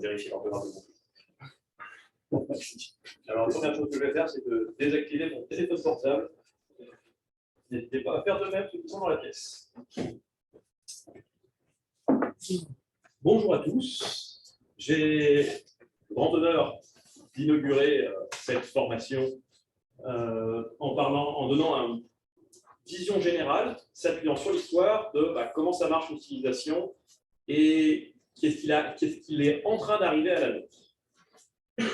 vérifier l'orthographe de mon nom. Alors, la première chose que je vais faire, c'est de désactiver mon téléphone portable. N'hésitez pas à faire de même ceux qui sont dans la pièce. Bonjour à tous. J'ai le grand honneur d'inaugurer cette formation en donnant une vision générale, s'appuyant sur l'histoire de comment ça marche une civilisation et qu'est-ce qu'il est en train d'arriver à la nôtre.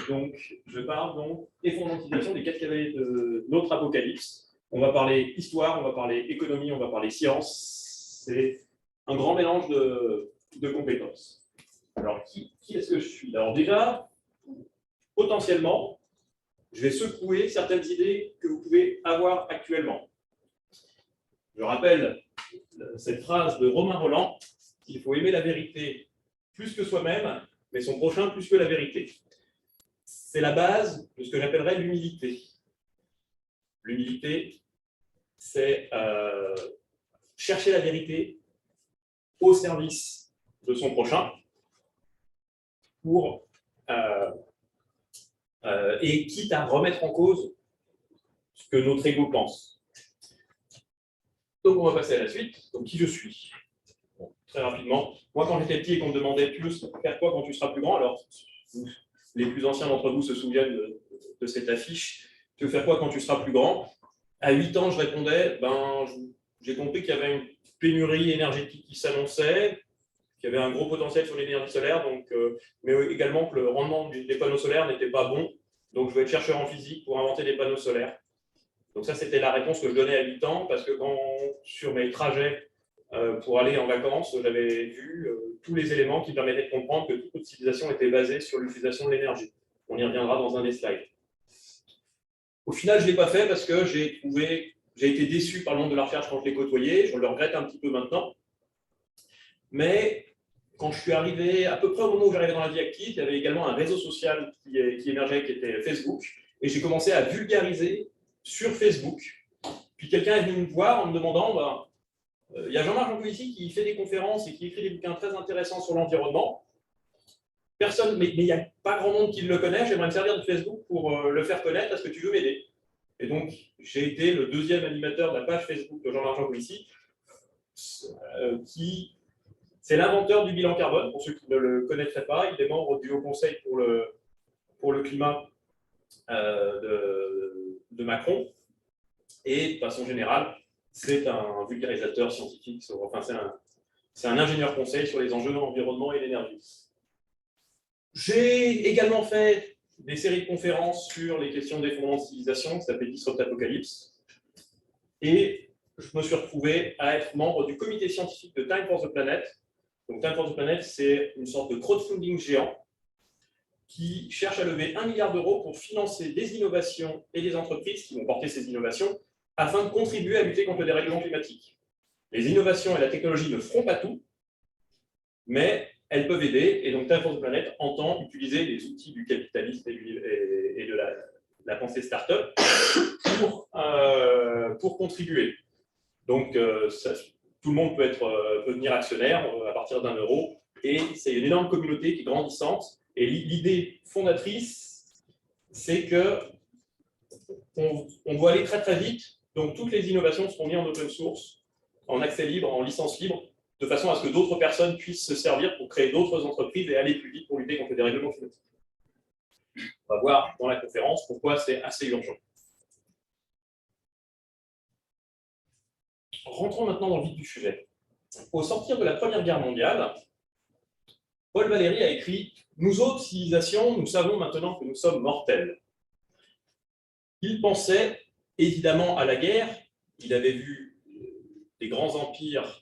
Donc, je parle donc effondrement des 4 cavaliers de notre apocalypse. On va parler histoire, on va parler économie, on va parler science. C'est un grand mélange de compétences. Alors, qui est-ce que je suis? Alors déjà, potentiellement, je vais secouer certaines idées que vous pouvez avoir actuellement. Je rappelle cette phrase de Romain Rolland, qu'il faut aimer la vérité plus que soi-même, mais son prochain plus que la vérité. C'est la base de ce que j'appellerais l'humilité. L'humilité, c'est chercher la vérité au service de son prochain pour, et quitte à remettre en cause ce que notre ego pense. Donc, on va passer à la suite. Donc, qui je suis? Bon, très rapidement. Moi, quand j'étais petit et qu'on me demandait plus faire quoi quand tu seras plus grand, alors les plus anciens d'entre vous se souviennent de cette affiche. Tu veux faire quoi quand tu seras plus grand? À 8 ans, je répondais, j'ai compris qu'il y avait une pénurie énergétique qui s'annonçait, qu'il y avait un gros potentiel sur l'énergie solaire, mais également que le rendement des panneaux solaires n'était pas bon. Donc, je vais être chercheur en physique pour inventer des panneaux solaires. Donc ça, c'était la réponse que je donnais à 8 ans, parce que sur mes trajets pour aller en vacances, j'avais vu tous les éléments qui permettaient de comprendre que toute notre civilisation était basée sur l'utilisation de l'énergie. On y reviendra dans un des slides. Au final, je ne l'ai pas fait parce que j'ai été déçu par le monde de la recherche quand je l'ai côtoyé. Je le regrette un petit peu maintenant. Mais quand je suis arrivé, à peu près au moment où j'arrivais dans la vie active, il y avait également un réseau social qui émergeait, qui était Facebook. Et j'ai commencé à vulgariser sur Facebook. Puis quelqu'un est venu me voir en me demandant, il y a Jean-Marc Jancovici qui fait des conférences et qui écrit des bouquins très intéressants sur l'environnement. Personne, mais il n'y a pas grand monde qui le connaît. J'aimerais me servir de Facebook pour le faire connaître. Est-ce que tu veux m'aider? Et donc, j'ai été le deuxième animateur de la page Facebook de Jean-Marc Jancovici, qui c'est l'inventeur du bilan carbone, pour ceux qui ne le connaîtraient pas. Il est membre du Haut Conseil pour le climat de Macron. Et de façon générale, c'est un vulgarisateur scientifique, c'est un ingénieur conseil sur les enjeux de l'environnement et l'énergie. J'ai également fait des séries de conférences sur les questions d'effondrement de civilisation, qui s'appelle Disrupt Apocalypse. Et je me suis retrouvé à être membre du comité scientifique de Time for the Planet. Donc Time for the Planet, c'est une sorte de crowdfunding géant qui cherche à lever 1 milliard d'euros pour financer des innovations et des entreprises qui vont porter ces innovations afin de contribuer à lutter contre le dérèglement climatique. Les innovations et la technologie ne feront pas tout, mais elles peuvent aider, et donc Time for the Planet entend utiliser les outils du capitalisme et de la pensée start-up pour contribuer. Donc, tout le monde peut devenir actionnaire à partir d'1 euro, et c'est une énorme communauté qui est grandissante. Et l'idée fondatrice, c'est qu'on doit aller très très vite. Donc, toutes les innovations seront mises en open source, en accès libre, en licence libre, de façon à ce que d'autres personnes puissent se servir pour créer d'autres entreprises et aller plus vite pour lutter contre le dérèglement climatique. On va voir dans la conférence pourquoi c'est assez urgent. Rentrons maintenant dans le vif du sujet. Au sortir de la Première Guerre mondiale, Paul Valéry a écrit « Nous autres civilisations, nous savons maintenant que nous sommes mortels ». Il pensait évidemment à la guerre. Il avait vu des grands empires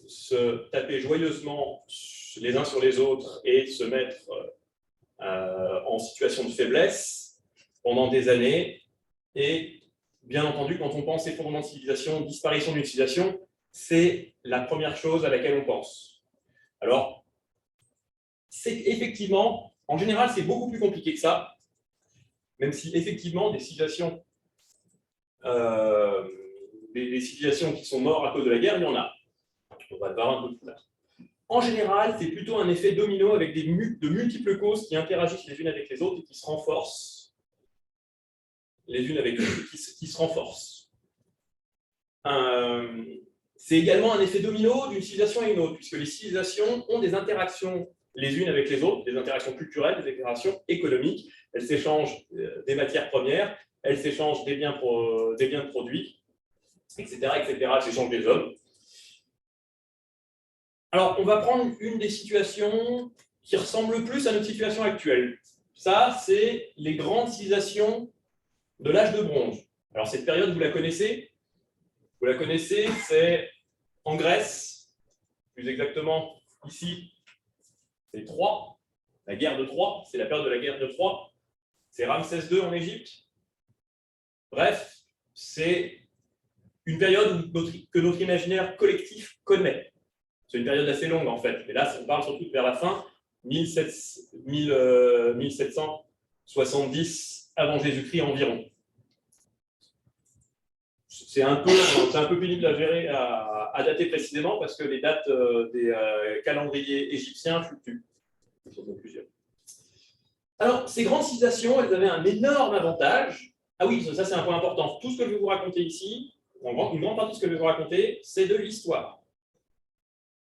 se taper joyeusement les uns sur les autres et se mettre en situation de faiblesse pendant des années. Et bien entendu, quand on pense effondrement de civilisation, disparition d'une civilisation, c'est la première chose à laquelle on pense. Alors, c'est effectivement, en général, c'est beaucoup plus compliqué que ça, même si effectivement des civilisations qui sont mortes à cause de la guerre, il y en a. On va le voir un peu plus tard. En général, c'est plutôt un effet domino avec de multiples causes qui interagissent les unes avec les autres et qui se renforcent les unes avec les autres, qui se renforcent. C'est également un effet domino d'une civilisation à une autre, puisque les civilisations ont des interactions les unes avec les autres, des interactions culturelles, des interactions économiques. Elles s'échangent des matières premières, elles s'échangent des biens de produits, etc., etc. Elles s'échangent des hommes. Alors, on va prendre une des situations qui ressemble le plus à notre situation actuelle. Ça, c'est les grandes civilisations de l'âge de bronze. Alors, cette période, vous la connaissez? Vous la connaissez, c'est en Grèce, plus exactement ici, c'est Troie, la guerre de Troie, c'est la période de la guerre de Troie, c'est Ramsès II en Égypte. Bref, c'est une période que notre imaginaire collectif connaît. C'est une période assez longue en fait, mais là, on parle surtout vers la fin, 1770 avant Jésus-Christ environ. C'est un peu pénible à gérer, à dater précisément, parce que les dates des calendriers égyptiens fluctuent. Alors, ces grandes civilisations, elles avaient un énorme avantage. Ah oui, ça c'est un point important. Tout ce que je vais vous raconter ici, une grande partie de ce que je vais vous raconter, c'est de l'histoire.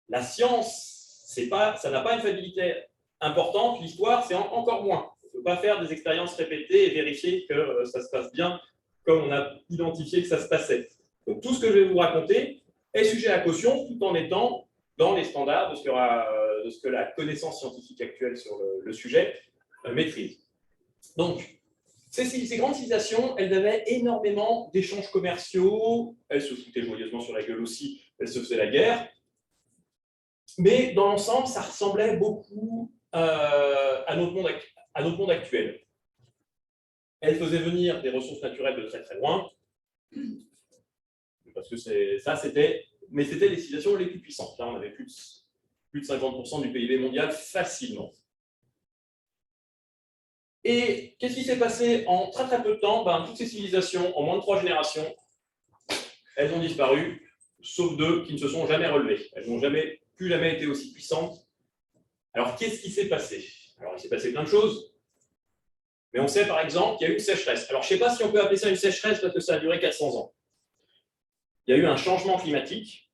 La science, ça n'a pas une fiabilité importante. L'histoire, c'est encore moins. On ne peut pas faire des expériences répétées et vérifier que ça se passe bien comme on a identifié que ça se passait. Donc, tout ce que je vais vous raconter est sujet à caution tout en étant dans les standards de ce que la connaissance scientifique actuelle sur le sujet maîtrise. Donc, ces grandes civilisations, elles avaient énormément d'échanges commerciaux, elles se foutaient joyeusement sur la gueule aussi, elles se faisaient la guerre, mais dans l'ensemble, ça ressemblait beaucoup à notre monde actuel. Elles faisaient venir des ressources naturelles de très très loin, parce que c'était les civilisations les plus puissantes. Là, on avait plus de 50% du PIB mondial facilement. Et qu'est-ce qui s'est passé en très très peu de temps? Toutes ces civilisations, en moins de 3 générations, elles ont disparu, sauf 2 qui ne se sont jamais relevées. Elles n'ont plus jamais été aussi puissantes. Alors, qu'est-ce qui s'est passé? Alors, il s'est passé plein de choses, mais on sait par exemple qu'il y a eu une sécheresse. Alors, je ne sais pas si on peut appeler ça une sécheresse parce que ça a duré 400 ans. Il y a eu un changement climatique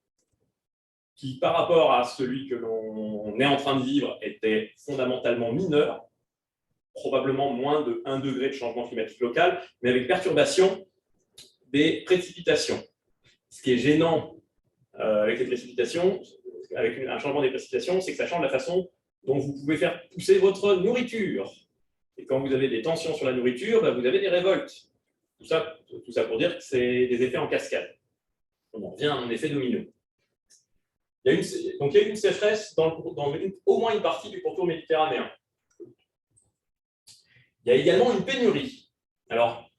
qui, par rapport à celui que l'on est en train de vivre, était fondamentalement mineur, probablement moins de 1 degré de changement climatique local, mais avec perturbation des précipitations. Ce qui est gênant avec les précipitations, avec un changement des précipitations, c'est que ça change la façon dont vous pouvez faire pousser votre nourriture. Et quand vous avez des tensions sur la nourriture, vous avez des révoltes. Tout ça pour dire que c'est des effets en cascade. On en revient à un effet domino. Il y a eu une sécheresse dans au moins une partie du pourtour méditerranéen. Il y a également une pénurie. Alors,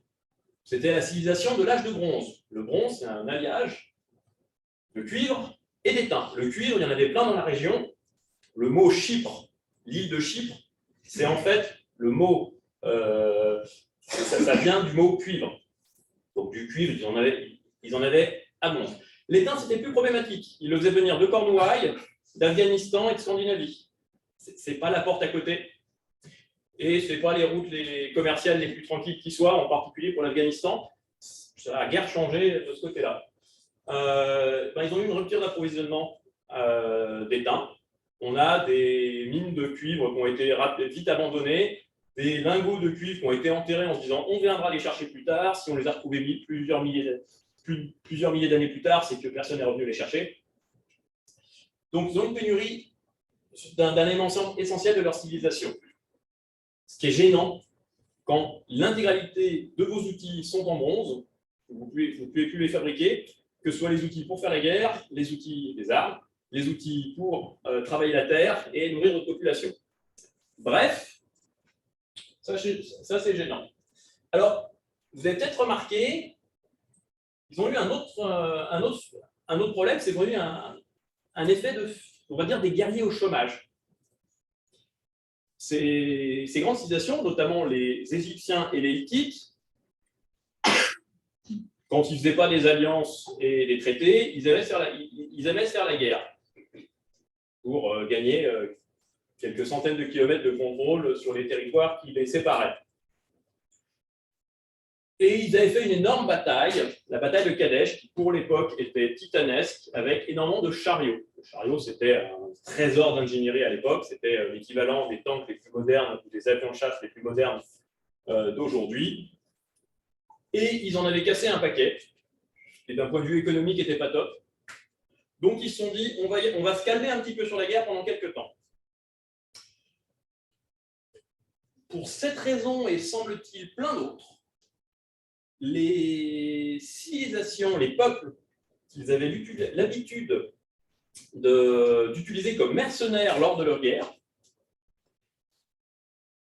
c'était la civilisation de l'âge de bronze. Le bronze, c'est un alliage de cuivre et d'étain. Le cuivre, il y en avait plein dans la région. Le mot Chypre, l'île de Chypre, c'est en fait le mot, ça vient du mot cuivre. Donc du cuivre, ils en avaient abondance. L'étain, c'était plus problématique. Ils le faisaient venir de Cornouailles, d'Afghanistan et de Scandinavie. Ce n'est pas la porte à côté. Et ce n'est pas les routes commerciales les plus tranquilles qui soient, en particulier pour l'Afghanistan. Ça a guère changé de ce côté-là. Ils ont eu une rupture d'approvisionnement d'étain. On a des mines de cuivre qui ont été vite abandonnées, des lingots de cuivre qui ont été enterrés en se disant on viendra les chercher plus tard. Si on les a retrouvés plusieurs milliers d'années plus tard, c'est que personne n'est revenu les chercher. Donc, ils ont une pénurie d'un élément essentiel de leur civilisation. Ce qui est gênant, quand l'intégralité de vos outils sont en bronze, vous ne pouvez plus les fabriquer, que ce soit les outils pour faire la guerre, les outils des armes, les outils pour travailler la terre et nourrir votre population. Bref, ça c'est gênant. Alors, vous avez peut-être remarqué, ils ont eu un autre problème, c'est qu'ils ont eu un effet on va dire, des guerriers au chômage. Ces grandes civilisations, notamment les Égyptiens et les Hittites, quand ils ne faisaient pas des alliances et des traités, ils aimaient se faire la guerre. pour gagner quelques centaines de kilomètres de contrôle sur les territoires qui les séparaient. Et ils avaient fait une énorme bataille, la bataille de Kadesh, qui pour l'époque était titanesque, avec énormément de chariots. Le chariot, c'était un trésor d'ingénierie à l'époque, c'était l'équivalent des tanks les plus modernes, ou des avions de chasse les plus modernes d'aujourd'hui. Et ils en avaient cassé un paquet, et d'un point de vue économique, n'était pas top. Donc ils se sont dit, on va se calmer un petit peu sur la guerre pendant quelques temps. Pour cette raison, et semble-t-il plein d'autres, les civilisations, les peuples qu'ils avaient l'habitude d'utiliser comme mercenaires lors de leur guerre,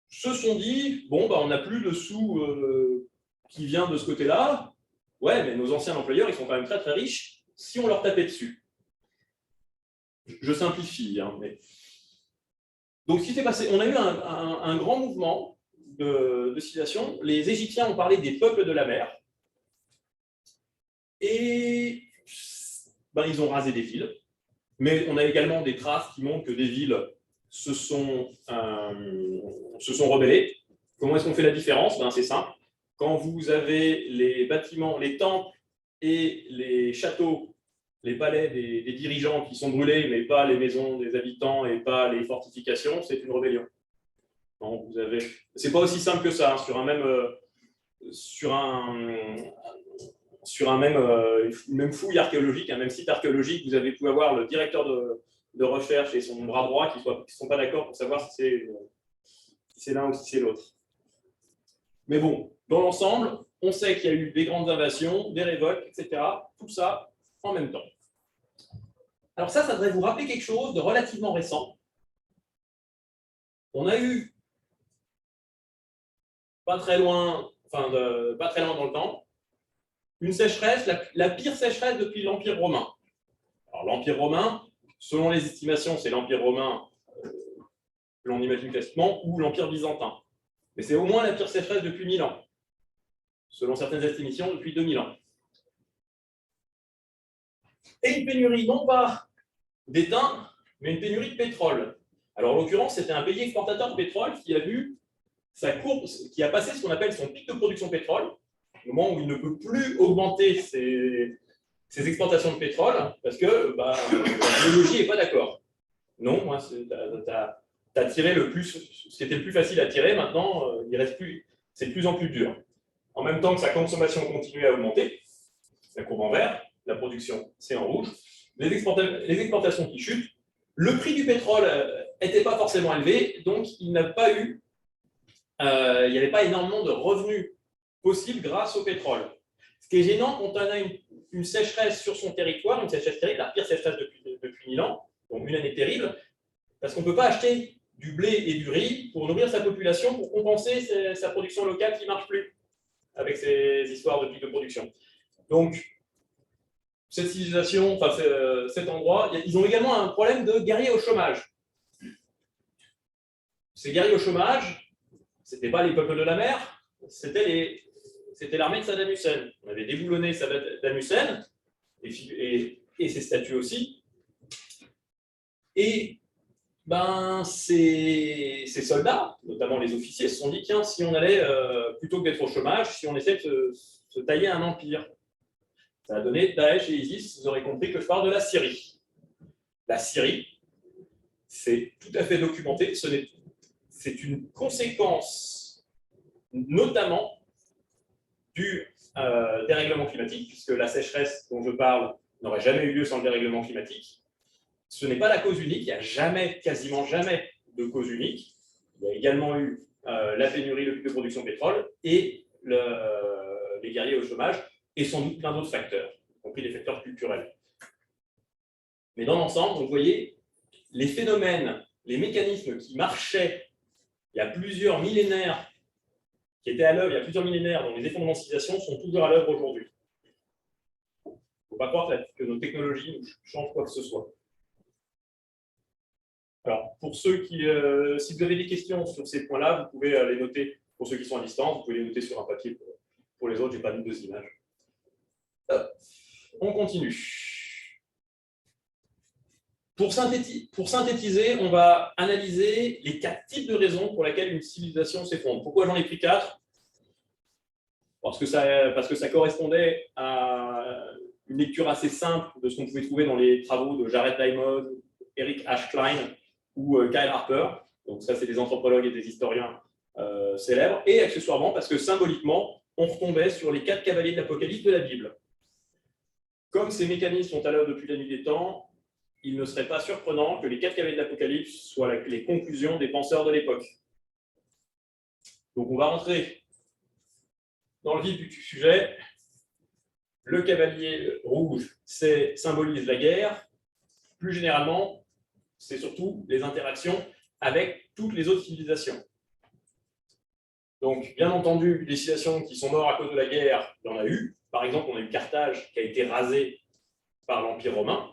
se sont dit, bon, bah, on n'a plus de sous qui vient de ce côté-là, ouais, mais nos anciens employeurs, ils sont quand même très très riches, si on leur tapait dessus. Je simplifie, hein, mais... Donc, ce qui s'est passé, on a eu un grand mouvement de civilisation. Les Égyptiens ont parlé des peuples de la mer. Et ben, ils ont rasé des villes. Mais on a également des traces qui montrent que des villes se sont rebellées. Comment est-ce qu'on fait la différence? Ben, c'est simple. Quand vous avez les bâtiments, les temples et les châteaux, les palais des dirigeants qui sont brûlés, mais pas les maisons des habitants et pas les fortifications, c'est une rébellion. C'est pas aussi simple que ça. Hein. Sur une même fouille archéologique, un même site archéologique, vous pouvez avoir le directeur de recherche et son bras droit qui ne sont pas d'accord pour savoir si c'est l'un ou si c'est l'autre. Mais bon, dans l'ensemble, on sait qu'il y a eu des grandes invasions, des révoltes, etc. Tout ça en même temps. Alors ça devrait vous rappeler quelque chose de relativement récent. On a eu pas très loin dans le temps, une sécheresse, la pire sécheresse depuis l'Empire romain. Alors l'Empire romain, selon les estimations, c'est l'Empire romain que l'on imagine classiquement, ou l'Empire byzantin. Mais c'est au moins la pire sécheresse depuis 1000 ans. Selon certaines estimations, depuis 2000 ans. Et une pénurie, non pas d'étain, mais une pénurie de pétrole. Alors en l'occurrence, c'était un pays exportateur de pétrole qui a vu sa courbe, qui a passé ce qu'on appelle son pic de production de pétrole, au moment où il ne peut plus augmenter ses exportations de pétrole, parce que la géologie n'est pas d'accord. Non, moi, tu as tiré ce qui était le plus facile à tirer, maintenant, c'est de plus en plus dur. En même temps que sa consommation continue à augmenter, la courbe en vert, la production, c'est en rouge, les exportations qui chutent, le prix du pétrole n'était pas forcément élevé, donc il n'y avait pas énormément de revenus possibles grâce au pétrole. Ce qui est gênant quand on a une sécheresse sur son territoire, une sécheresse terrible, la pire sécheresse depuis 1000 ans, donc une année terrible, parce qu'on ne peut pas acheter du blé et du riz pour nourrir sa population, pour compenser sa production locale qui ne marche plus avec ces histoires de pic de production. Donc, cette civilisation, cet endroit, ils ont également un problème de guerriers au chômage. Ces guerriers au chômage, ce n'étaient pas les peuples de la mer, c'était l'armée de Saddam Hussein. On avait déboulonné Saddam Hussein, et ses statues aussi. Et ces soldats, notamment les officiers, se sont dit, tiens, si on allait, plutôt que d'être au chômage, si on essaie de se tailler un empire. Ça a donné Daesh et ISIS, vous aurez compris que je parle de la Syrie. La Syrie, c'est tout à fait documenté, c'est une conséquence notamment du dérèglement climatique, puisque la sécheresse dont je parle n'aurait jamais eu lieu sans le dérèglement climatique. Ce n'est pas la cause unique, il n'y a quasiment jamais de cause unique. Il y a également eu la pénurie de production de pétrole et les guerriers au chômage, et sans doute plein d'autres facteurs, y compris des facteurs culturels. Mais dans l'ensemble, vous voyez, les phénomènes, les mécanismes qui marchaient il y a plusieurs millénaires, qui étaient à l'œuvre il y a plusieurs millénaires dans les effondrements de civilisation, sont toujours à l'œuvre aujourd'hui. Il ne faut pas croire que nos technologies nous changent quoi que ce soit. Alors, pour ceux qui, si vous avez des questions sur ces points-là, vous pouvez les noter, pour ceux qui sont à distance, vous pouvez les noter sur un papier. Pour les autres, je n'ai pas mis deux images. Hop. On continue. Pour synthétiser, on va analyser les 4 types de raisons pour lesquelles une civilisation s'effondre. Pourquoi j'en ai pris 4 ? Parce que ça correspondait à une lecture assez simple de ce qu'on pouvait trouver dans les travaux de Jared Diamond, Eric H. Klein ou Kyle Harper. Donc ça, c'est des anthropologues et des historiens célèbres. Et accessoirement, parce que symboliquement, on retombait sur les 4 cavaliers de l'Apocalypse de la Bible. Comme ces mécanismes sont à l'œuvre depuis la nuit des temps, il ne serait pas surprenant que les 4 cavaliers de l'Apocalypse soient les conclusions des penseurs de l'époque. Donc on va rentrer dans le vif du sujet. Le cavalier rouge symbolise la guerre. Plus généralement, c'est surtout les interactions avec toutes les autres civilisations. Donc, bien entendu, les civilisations qui sont mortes à cause de la guerre, il y en a eu. Par exemple, on a eu Carthage qui a été rasé par l'Empire romain.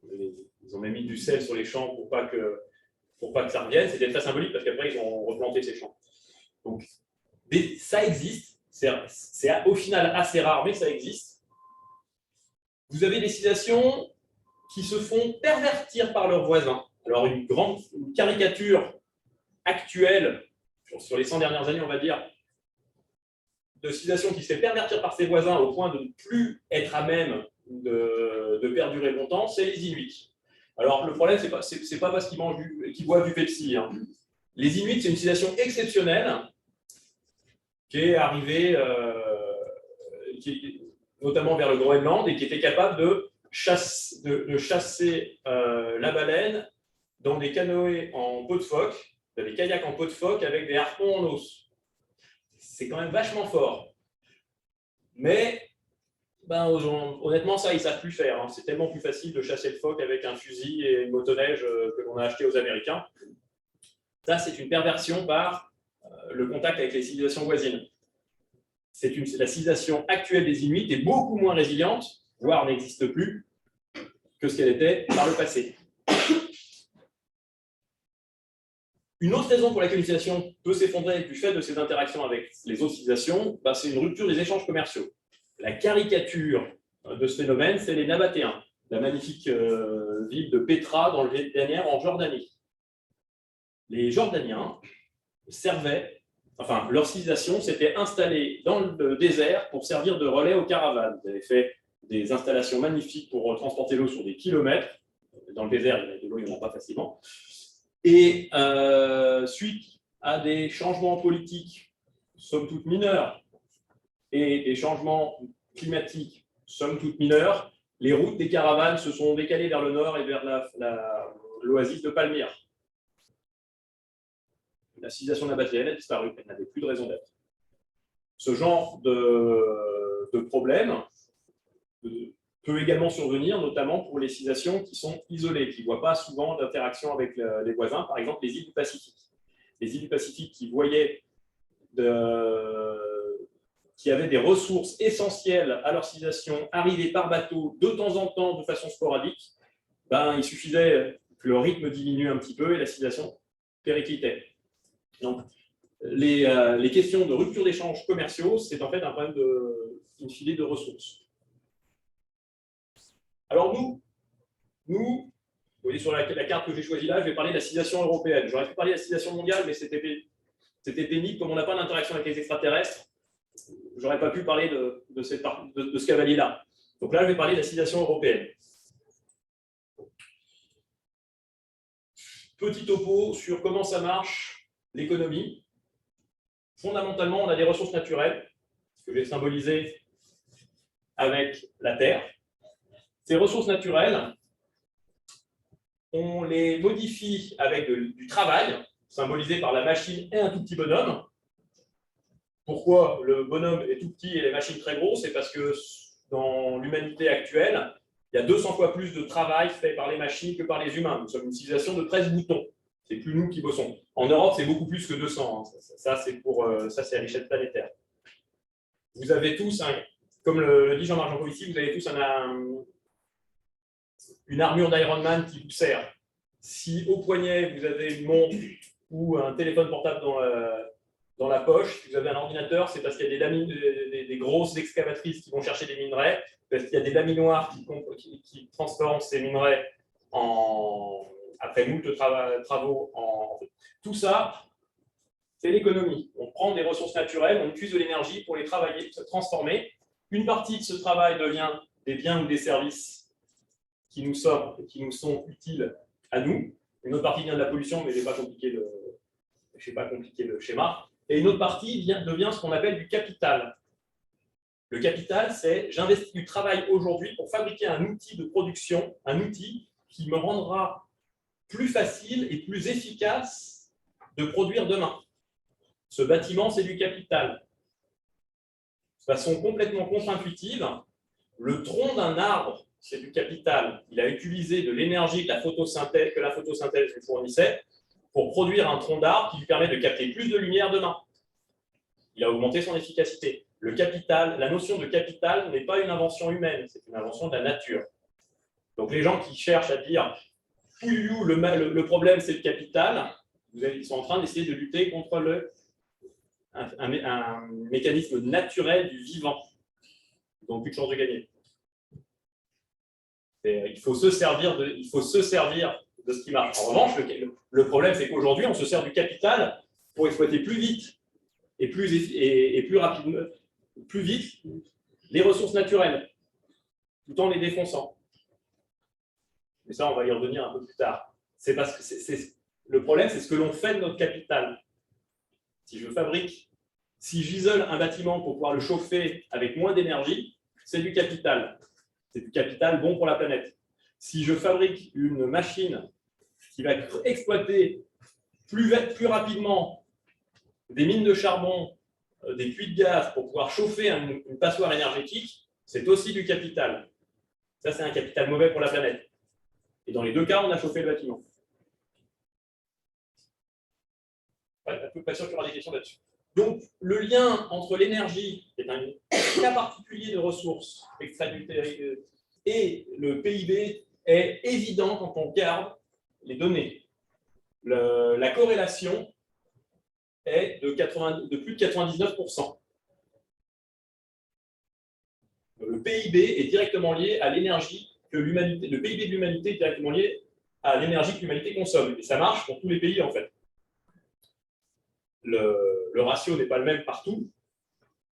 Ils ont même mis du sel sur les champs pour pas que ça revienne. C'était très symbolique parce qu'après, ils ont replanté ces champs. Donc, ça existe. C'est au final assez rare, mais ça existe. Vous avez des civilisations qui se font pervertir par leurs voisins. Alors, une caricature actuelle, sur les 100 dernières années, on va dire, de civilisation qui se fait pervertir par ses voisins au point de ne plus être à même de perdurer longtemps, c'est les Inuits. Alors, le problème, c'est pas parce qu'ils boivent du Pepsi. Hein. Les Inuits, c'est une civilisation exceptionnelle qui est arrivée notamment vers le Groenland et qui était capable de chasser la baleine dans des canoës en peau de phoque, des kayaks en peau de phoque avec des harpons en os. C'est quand même vachement fort. Mais honnêtement, ça, ils ne savent plus faire. Hein. C'est tellement plus facile de chasser le phoque avec un fusil et une motoneige que l'on a acheté aux Américains. Ça, c'est une perversion par le contact avec les civilisations voisines. La civilisation actuelle des Inuits est beaucoup moins résiliente, voire n'existe plus, que ce qu'elle était par le passé. Une autre raison pour laquelle une civilisation peut s'effondrer du fait de ses interactions avec les autres civilisations, c'est une rupture des échanges commerciaux. La caricature de ce phénomène, c'est les Nabatéens, la magnifique ville de Pétra dans le Jordanie en Jordanie. Les Jordaniens leur civilisation s'était installée dans le désert pour servir de relais aux caravanes. Ils avaient fait des installations magnifiques pour transporter l'eau sur des kilomètres. Dans le désert, il y a de l'eau, il n'y en a pas facilement. Et suite à des changements politiques, somme toute mineurs, et des changements climatiques, somme toute mineurs, les routes des caravanes se sont décalées vers le nord et vers l'oasis de Palmyre. La civilisation nabatéenne a disparu, elle n'avait plus de raison d'être. Ce genre de problème peut également survenir, notamment pour les civilisations qui sont isolées, qui ne voient pas souvent d'interaction avec les voisins, par exemple les îles du Pacifique. Les îles du Pacifique qui avaient des ressources essentielles à leur civilisation, arrivées par bateau de temps en temps de façon sporadique, il suffisait que le rythme diminue un petit peu et la civilisation périclitait. Donc, les questions de rupture d'échanges commerciaux, c'est en fait un problème in fine de ressources. Alors vous voyez sur la carte que j'ai choisie là, je vais parler de la civilisation européenne. J'aurais pu parler de la civilisation mondiale, mais c'était pénible. Comme on n'a pas d'interaction avec les extraterrestres, je n'aurais pas pu parler de ce cavalier-là. Donc là, je vais parler de la civilisation européenne. Petit topo sur comment ça marche, l'économie. Fondamentalement, on a des ressources naturelles, que j'ai symbolisées avec la Terre. Ces ressources naturelles, on les modifie avec du travail, symbolisé par la machine et un tout petit bonhomme. Pourquoi le bonhomme est tout petit et les machines très grosses? C'est parce que dans l'humanité actuelle, il y a 200 fois plus de travail fait par les machines que par les humains. Nous sommes une civilisation de 13 boutons. C'est plus nous qui bossons. En Europe, c'est beaucoup plus que 200. Hein. Ça, c'est à l'échelle planétaire. Vous avez tous, comme le dit Jean-Marc Jancovici, vous avez tous une armure d'Iron Man qui vous sert. Si au poignet, vous avez une montre ou un téléphone portable dans la poche, si vous avez un ordinateur, c'est parce qu'il y a des grosses excavatrices qui vont chercher des minerais, parce qu'il y a des laminoirs qui transforment ces minerais après moult travaux. Tout ça, c'est l'économie. On prend des ressources naturelles, on utilise de l'énergie pour les travailler, se transformer. Une partie de ce travail devient des biens ou des services qui nous sont utiles à nous. Une autre partie vient de la pollution, mais je ne vais pas compliquer le schéma. Et une autre partie devient ce qu'on appelle du capital. Le capital, c'est j'investis du travail aujourd'hui pour fabriquer un outil de production, un outil qui me rendra plus facile et plus efficace de produire demain. Ce bâtiment, c'est du capital. De façon complètement contre-intuitive, le tronc d'un arbre, c'est du capital. Il a utilisé de l'énergie que la photosynthèse lui fournissait pour produire un tronc d'arbre qui lui permet de capter plus de lumière demain. Il a augmenté son efficacité. Le capital, la notion de capital n'est pas une invention humaine, c'est une invention de la nature. Donc les gens qui cherchent à dire « le problème c'est le capital », ils sont en train d'essayer de lutter contre un mécanisme naturel du vivant. Ils n'ont plus de chance de gagner. Il faut se servir de ce qui marche. En revanche, le problème, c'est qu'aujourd'hui, on se sert du capital pour exploiter plus vite et plus rapidement, plus vite les ressources naturelles, tout en les défonçant. Mais ça, on va y revenir un peu plus tard. C'est parce que le problème, c'est ce que l'on fait de notre capital. Si j'isole un bâtiment pour pouvoir le chauffer avec moins d'énergie, c'est du capital. C'est du capital bon pour la planète. Si je fabrique une machine qui va exploiter plus rapidement des mines de charbon, des puits de gaz pour pouvoir chauffer une passoire énergétique, c'est aussi du capital. Ça, c'est un capital mauvais pour la planète. Et dans les deux cas, on a chauffé le bâtiment. Ouais, je ne suis pas sûr qu'il y aura des questions là-dessus. Donc, le lien entre l'énergie, qui est un cas particulier de ressources extraites du territoire, et le PIB est évident quand on regarde les données. La corrélation est de plus de 99%. Le PIB est directement lié à l'énergie que l'humanité, le PIB de l'humanité est directement lié à l'énergie que l'humanité consomme. Et ça marche pour tous les pays, en fait. Le ratio n'est pas le même partout,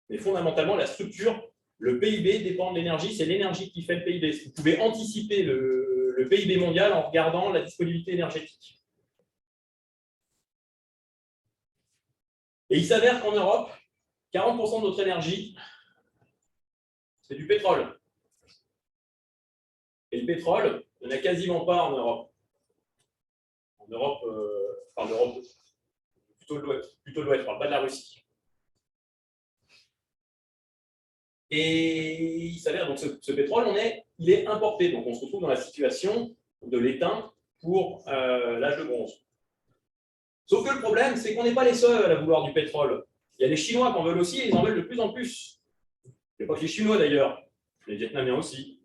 mais fondamentalement, la structure, le PIB dépend de l'énergie, c'est l'énergie qui fait le PIB. Vous pouvez anticiper le PIB mondial en regardant la disponibilité énergétique. Et il s'avère qu'en Europe, 40% de notre énergie, c'est du pétrole. Et le pétrole, il n'y en a quasiment pas en Europe. En Europe, plutôt de l'Ouest, je ne parle pas de la Russie. Et il s'avère donc ce pétrole, il est importé. Donc on se retrouve dans la situation de l'étain pour l'âge de bronze. Sauf que le problème, c'est qu'on n'est pas les seuls à vouloir du pétrole. Il y a les Chinois qui en veulent aussi et ils en veulent de plus en plus. Il n'y a pas que les Chinois d'ailleurs, les Vietnamiens aussi,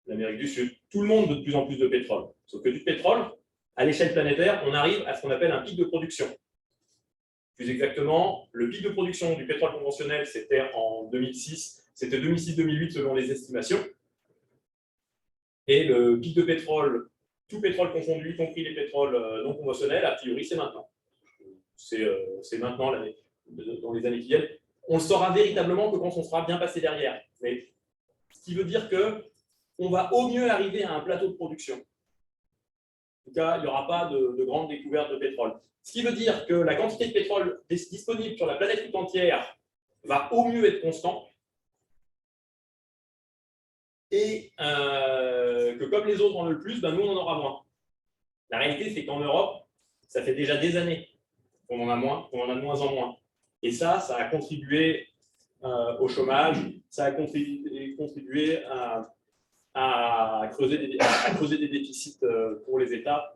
l'Amérique du Sud. Tout le monde veut de plus en plus de pétrole. Sauf que du pétrole, à l'échelle planétaire, on arrive à ce qu'on appelle un pic de production. Plus exactement, le pic de production du pétrole conventionnel, c'était en 2006. C'était 2006-2008 selon les estimations. Et le pic de pétrole, tout pétrole confondu, y compris les pétroles non conventionnels, a priori, c'est maintenant. C'est maintenant, dans les années qui viennent. On le saura véritablement que quand on sera bien passé derrière. Mais ce qui veut dire qu'on va au mieux arriver à un plateau de production. En tout cas, il n'y aura pas de grande découverte de pétrole. Ce qui veut dire que la quantité de pétrole disponible sur la planète tout entière va au mieux être constante et que comme les autres en ont le plus, nous on en aura moins. La réalité, c'est qu'en Europe, ça fait déjà des années qu'on en a moins, qu'on en a de moins en moins. Et ça a contribué au chômage, ça a contribué à creuser des déficits pour les États.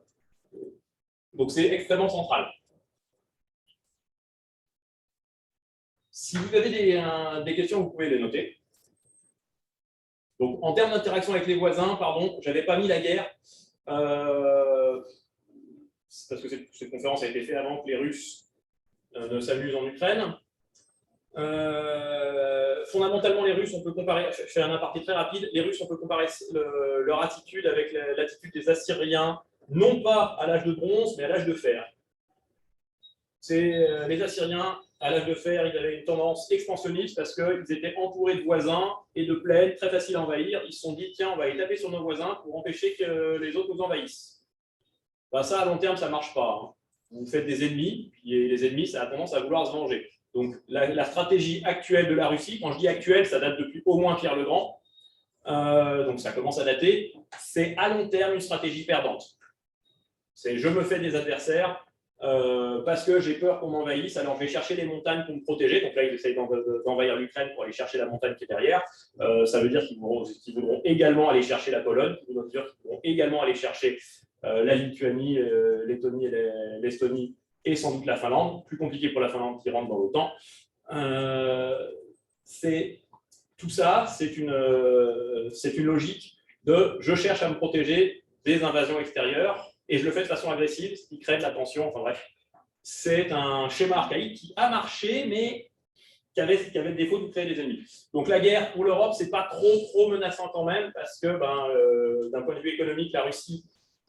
Donc, c'est extrêmement central. Si vous avez des questions, vous pouvez les noter. Donc, en termes d'interaction avec les voisins, pardon, je n'avais pas mis la guerre, parce que cette conférence a été faite avant que les Russes ne s'amusent en Ukraine. Fondamentalement, les Russes, on peut comparer, je fais un aparté très rapide, les Russes, on peut comparer leur attitude avec l'attitude des Assyriens, non pas à l'âge de bronze, mais à l'âge de fer. Les Assyriens, à l'âge de fer, ils avaient une tendance expansionniste parce qu'ils étaient entourés de voisins et de plaines très faciles à envahir. Ils se sont dit, tiens, on va aller taper sur nos voisins pour empêcher que les autres nous envahissent. Ben, ça, à long terme, ça ne marche pas. Hein. Vous faites des ennemis, et les ennemis, ça a tendance à vouloir se venger. Donc, la stratégie actuelle de la Russie, quand je dis actuelle, ça date depuis au moins Pierre le Grand, donc ça commence à dater, c'est à long terme une stratégie perdante. C'est je me fais des adversaires parce que j'ai peur qu'on m'envahisse, alors je vais chercher les montagnes pour me protéger. Donc là, ils essayent d'envahir l'Ukraine pour aller chercher la montagne qui est derrière. Ça veut dire qu'ils voudront également aller chercher la Pologne, qu'ils voudront également aller chercher la Lituanie, Lettonie et l'Estonie, et sans doute la Finlande. Plus compliqué pour la Finlande qui rentre dans l'OTAN. Tout ça, c'est une logique de je cherche à me protéger des invasions extérieures et je le fais de façon agressive, ce qui crée de la tension. Enfin bref, c'est un schéma archaïque qui a marché, mais qui avait le défaut de créer des ennemis. Donc la guerre pour l'Europe, c'est pas trop menaçant quand même, parce que d'un point de vue économique, la Russie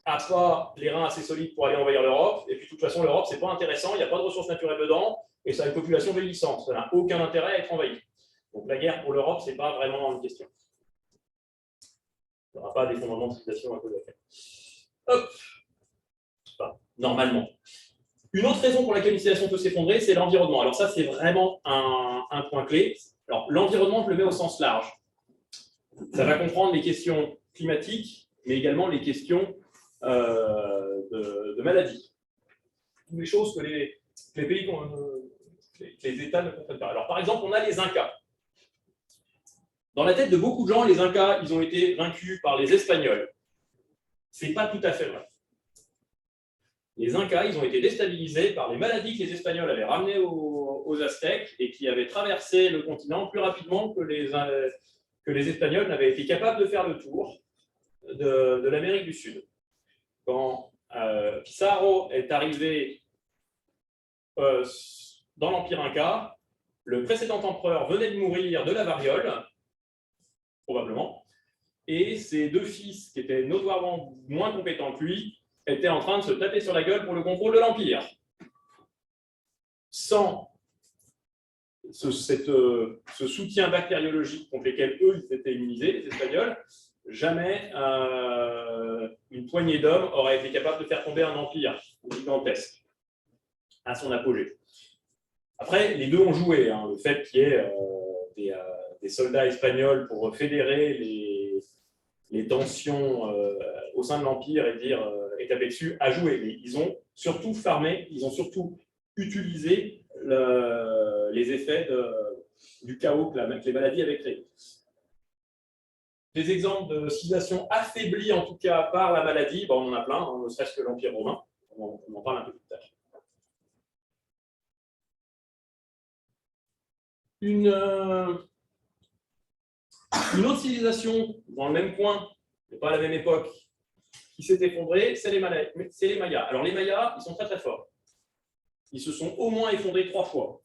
n'a pas les reins assez solides pour aller envahir l'Europe. Et puis de toute façon, l'Europe, c'est pas intéressant, il n'y a pas de ressources naturelles dedans, et ça a une population vieillissante. Ça n'a aucun intérêt à être envahi. Donc la guerre pour l'Europe, ce n'est pas vraiment une question. Il n'y aura pas d'effondrement de civilisation à cause de la guerre. Hop. Enfin, normalement. Une autre raison pour laquelle une civilisation peut s'effondrer, c'est l'environnement. Alors ça, c'est vraiment un point clé. Alors l'environnement, je le mets au sens large. Ça va comprendre les questions climatiques, mais également les questions de maladies. Toutes les choses que les pays, que les États ne comprennent pas. Alors par exemple, on a les Incas. Dans la tête de beaucoup de gens, les Incas, ils ont été vaincus par les Espagnols. Ce n'est pas tout à fait vrai. Les Incas, ils ont été déstabilisés par les maladies que les Espagnols avaient ramenées aux Aztèques et qui avaient traversé le continent plus rapidement que les Espagnols n'avaient été capables de faire le tour de l'Amérique du Sud. Quand Pizarro est arrivé dans l'Empire Inca, le précédent empereur venait de mourir de la variole, probablement, et ses deux fils, qui étaient notoirement moins compétents que lui, étaient en train de se taper sur la gueule pour le contrôle de l'Empire. Sans ce soutien bactériologique contre lequel eux, ils étaient immunisés, les Espagnols, jamais une poignée d'hommes aurait été capable de faire tomber un empire gigantesque à son apogée. Après, les deux ont joué. Hein, le fait qu'il y ait des soldats espagnols pour fédérer les tensions au sein de l'Empire et dire et taper dessus, a joué. Mais ils ont surtout farmé, ils ont surtout utilisé les effets du chaos que les maladies avaient créé. Des exemples de civilisations affaiblies, en tout cas par la maladie, on en a plein, hein, ne serait-ce que l'Empire romain. On en parle un peu plus tard. Une autre civilisation dans le même coin, mais pas à la même époque, qui s'est effondrée, c'est les Mayas. Alors les Mayas, ils sont très très forts. Ils se sont au moins effondrés 3 fois.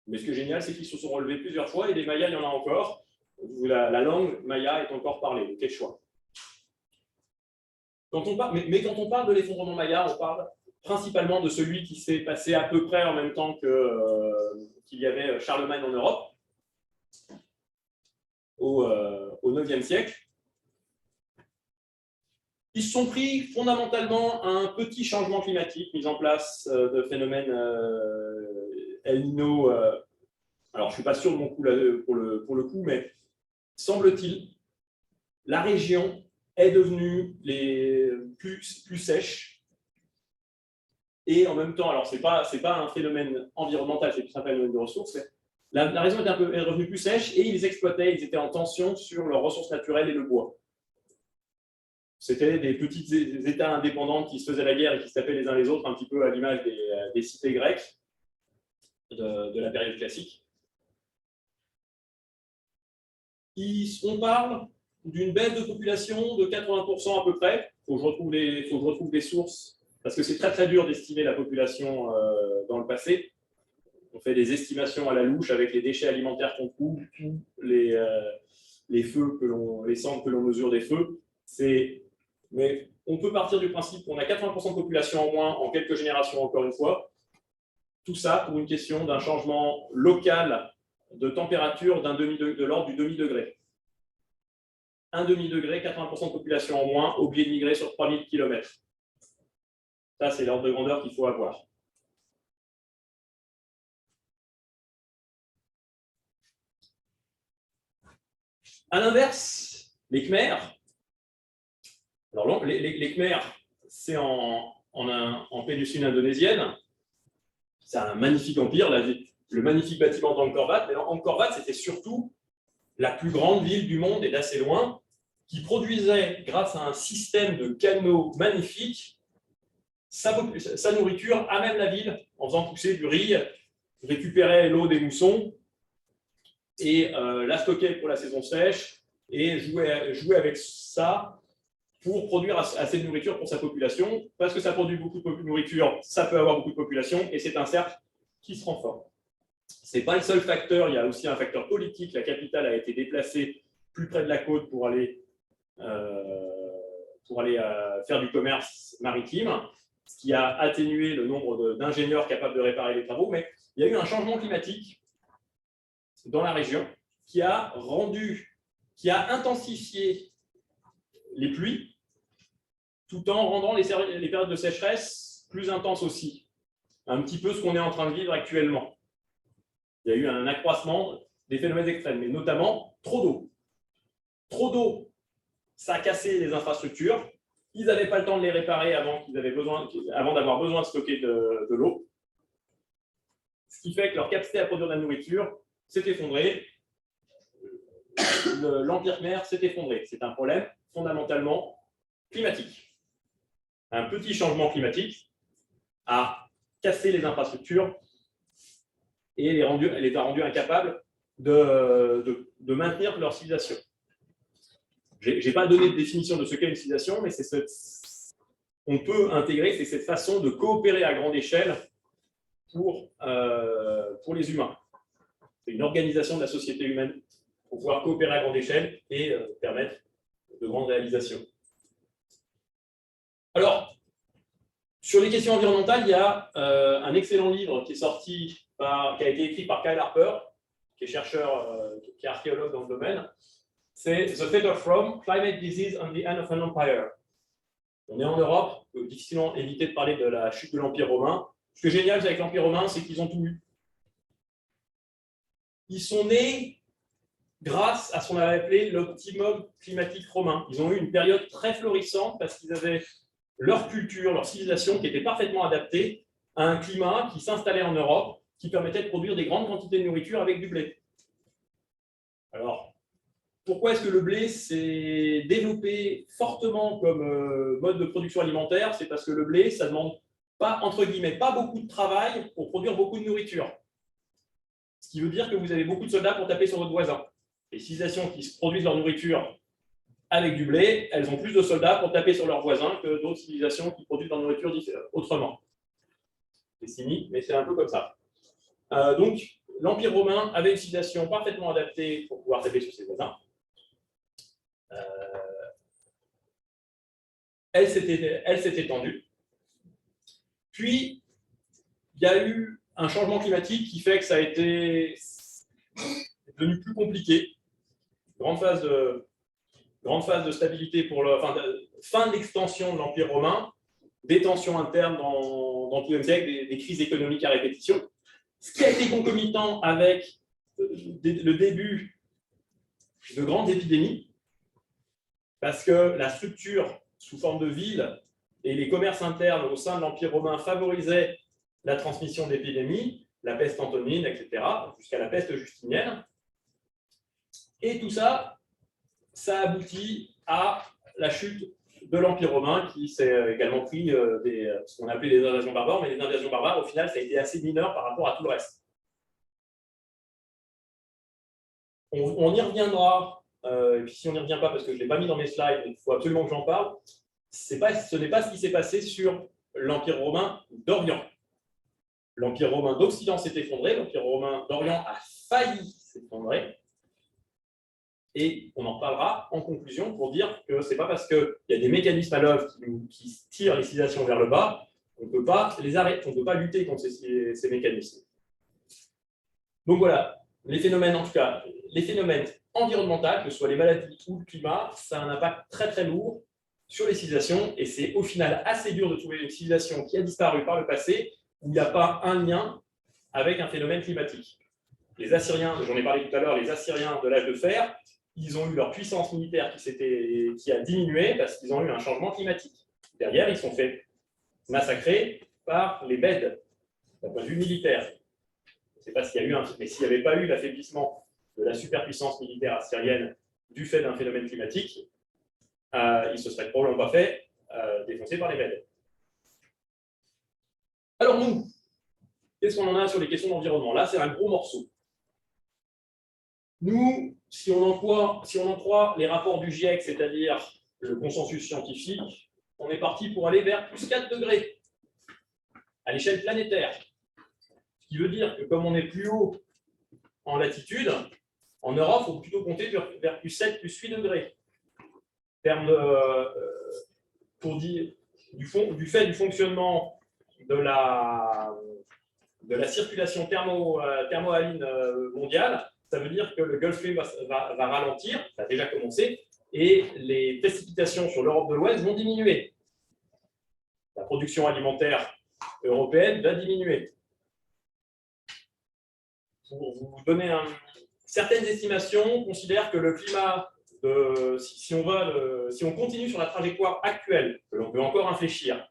Mais ce qui est génial, c'est qu'ils se sont relevés plusieurs fois, et les Mayas, il y en a encore. La langue maya est encore parlée, le quechua. Mais quand on parle de l'effondrement maya, on parle principalement de celui qui s'est passé à peu près en même temps qu'il y avait Charlemagne en Europe, au IXe siècle. Ils se sont pris fondamentalement à un petit changement climatique, mis en place de phénomènes El Niño. Alors, je ne suis pas sûr de mon coup pour le coup, mais semble-t-il, la région est devenue plus sèche. Et en même temps, alors ce n'est pas un phénomène environnemental, c'est plus un phénomène de ressources. La région est devenue plus sèche et ils étaient en tension sur leurs ressources naturelles et le bois. C'était des petits États indépendants qui se faisaient la guerre et qui se tapaient les uns les autres, un petit peu à l'image des cités grecques de la période classique. On parle d'une baisse de population de 80% à peu près. Il faut que je retrouve les sources, parce que c'est très très dur d'estimer la population dans le passé. on fait des estimations à la louche avec les déchets alimentaires qu'on trouve, les feux les centres que l'on mesure des feux. Mais on peut partir du principe qu'on a 80% de population en moins en quelques générations, encore une fois. Tout ça pour une question d'un changement local de température de l'ordre du demi-degré. Un demi-degré, 80% de population en moins, obligé de migrer sur 3000 km. Ça, c'est l'ordre de grandeur qu'il faut avoir. À l'inverse, les Khmers, alors les Khmers, c'est en péninsule indonésienne, c'est un magnifique empire, le magnifique bâtiment d'Angkor Wat, mais Angkor Wat, c'était surtout la plus grande ville du monde et d'assez loin, qui produisait, grâce à un système de canaux magnifiques, sa nourriture à même la ville, en faisant pousser du riz, récupérait l'eau des moussons et la stockait pour la saison sèche et jouait avec ça pour produire assez de nourriture pour sa population. Parce que ça produit beaucoup de nourriture, ça peut avoir beaucoup de population et c'est un cercle qui se renforce. Ce n'est pas le seul facteur, il y a aussi un facteur politique. La capitale a été déplacée plus près de la côte pour aller faire du commerce maritime, ce qui a atténué le nombre d'ingénieurs capables de réparer les travaux. Mais il y a eu un changement climatique dans la région qui a intensifié les pluies tout en rendant les périodes de sécheresse plus intenses aussi. Un petit peu ce qu'on est en train de vivre actuellement. Il y a eu un accroissement des phénomènes extrêmes, mais notamment trop d'eau. Trop d'eau, ça a cassé les infrastructures. Ils n'avaient pas le temps de les réparer avant d'avoir besoin de stocker de l'eau. Ce qui fait que leur capacité à produire de la nourriture s'est effondrée. L'Empire Khmer s'est effondré. C'est un problème fondamentalement climatique. Un petit changement climatique a cassé les infrastructures et les a rendus incapables de maintenir leur civilisation. Je n'ai pas donné de définition de ce qu'est une civilisation, mais on peut intégrer cette façon de coopérer à grande échelle pour les humains. C'est une organisation de la société humaine pour pouvoir coopérer à grande échelle et permettre de grandes réalisations. Alors, sur les questions environnementales, il y a un excellent livre qui a été écrit par Kyle Harper, qui est chercheur, qui est archéologue dans le domaine. C'est The Fate of Rome, Climate Disease and the End of an Empire. On est en Europe, il faut difficilement éviter de parler de la chute de l'Empire romain. Ce qui est génial avec l'Empire romain, c'est qu'ils ont tout eu. Ils sont nés grâce à ce qu'on avait appelé l'optimum climatique romain. Ils ont eu une période très florissante parce qu'ils avaient leur culture, leur civilisation qui était parfaitement adaptée à un climat qui s'installait en Europe, qui permettait de produire des grandes quantités de nourriture avec du blé. Alors, pourquoi est-ce que le blé s'est développé fortement comme mode de production alimentaire? C'est parce que le blé, ça ne demande pas, entre guillemets, pas beaucoup de travail pour produire beaucoup de nourriture. Ce qui veut dire que vous avez beaucoup de soldats pour taper sur votre voisin. Les civilisations qui se produisent leur nourriture avec du blé, elles ont plus de soldats pour taper sur leurs voisins que d'autres civilisations qui produisent leur nourriture autrement. C'est cynique, mais c'est un peu comme ça. Donc, l'Empire romain avait une civilisation parfaitement adaptée pour pouvoir taper sur ses voisins. Elle s'est étendue. Puis, il y a eu un changement climatique qui fait que ça a été devenu plus compliqué. Grande phase de stabilité fin de l'extension de l'Empire romain, des tensions internes dans tout le siècle, des crises économiques à répétition. Ce qui a été concomitant avec le début de grandes épidémies, parce que la structure sous forme de ville et les commerces internes au sein de l'Empire romain favorisaient la transmission d'épidémies, la peste antonine, etc., jusqu'à la peste justinienne. Et tout ça, ça aboutit à la chute de l'Empire romain qui s'est également pris ce qu'on appelait les invasions barbares, mais les invasions barbares, au final, ça a été assez mineur par rapport à tout le reste. On y reviendra, et puis si on n'y revient pas, parce que je ne l'ai pas mis dans mes slides, il faut absolument que j'en parle, ce n'est pas ce qui s'est passé sur l'Empire romain d'Orient. L'Empire romain d'Occident s'est effondré, l'Empire romain d'Orient a failli s'effondrer. Et on en parlera en conclusion pour dire que ce n'est pas parce qu'il y a des mécanismes à l'œuvre qui tirent les civilisations vers le bas qu'on ne peut pas les arrêter, on ne peut pas lutter contre ces mécanismes. Donc voilà, les phénomènes, en tout cas, les phénomènes environnementaux, que ce soit les maladies ou le climat, ça a un impact très très lourd sur les civilisations et c'est au final assez dur de trouver une civilisation qui a disparu par le passé où il n'y a pas un lien avec un phénomène climatique. Les Assyriens, j'en ai parlé tout à l'heure, les Assyriens de l'âge de fer, ils ont eu leur puissance militaire qui a diminué parce qu'ils ont eu un changement climatique. Derrière, ils sont fait massacrer par les Bèdes, d'un point de vue militaire. Je ne sais pas s'il y a eu mais s'il n'y avait pas eu l'affaiblissement de la superpuissance militaire assyrienne du fait d'un phénomène climatique, ils ne se seraient probablement pas fait défoncer par les Bèdes. Alors nous, qu'est-ce qu'on en a sur les questions d'environnement? Là, c'est un gros morceau. Nous, si on en croit les rapports du GIEC, c'est-à-dire le consensus scientifique, on est parti pour aller vers plus 4 degrés à l'échelle planétaire. Ce qui veut dire que comme on est plus haut en latitude, en Europe, il faut plutôt compter vers plus 7, plus 8 degrés. En termes du fait du fonctionnement de la circulation thermohaline mondiale, ça veut dire que le Gulf Stream va ralentir, ça a déjà commencé, et les précipitations sur l'Europe de l'Ouest vont diminuer. La production alimentaire européenne va diminuer. Pour vous donner certaines estimations considèrent que le climat, si on continue sur la trajectoire actuelle, que l'on peut encore infléchir,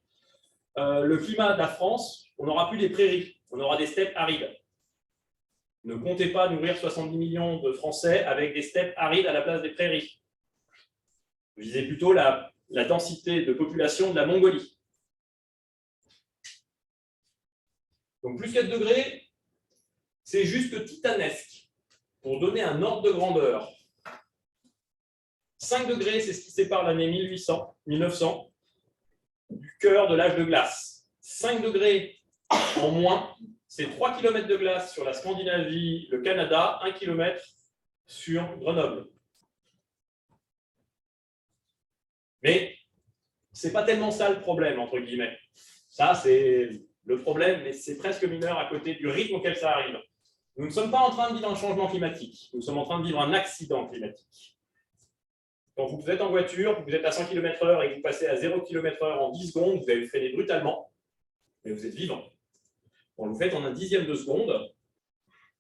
le climat de la France, on n'aura plus des prairies, on aura des steppes arides. Ne comptez pas nourrir 70 millions de Français avec des steppes arides à la place des prairies. Visez plutôt la densité de population de la Mongolie. Donc plus 4 degrés, c'est juste titanesque. Pour donner un ordre de grandeur, 5 degrés, c'est ce qui sépare l'année 1900 du cœur de l'âge de glace. 5 degrés en moins, c'est 3 km de glace sur la Scandinavie, le Canada, 1 km sur Grenoble. Mais ce n'est pas tellement ça le problème, entre guillemets. Ça, c'est le problème, mais c'est presque mineur à côté du rythme auquel ça arrive. Nous ne sommes pas en train de vivre un changement climatique, nous sommes en train de vivre un accident climatique. Quand vous êtes en voiture, vous êtes à 100 km/h et que vous passez à 0 km/h en 10 secondes, vous allez freiner brutalement, mais vous êtes vivant. Quand vous le faites en un dixième de seconde,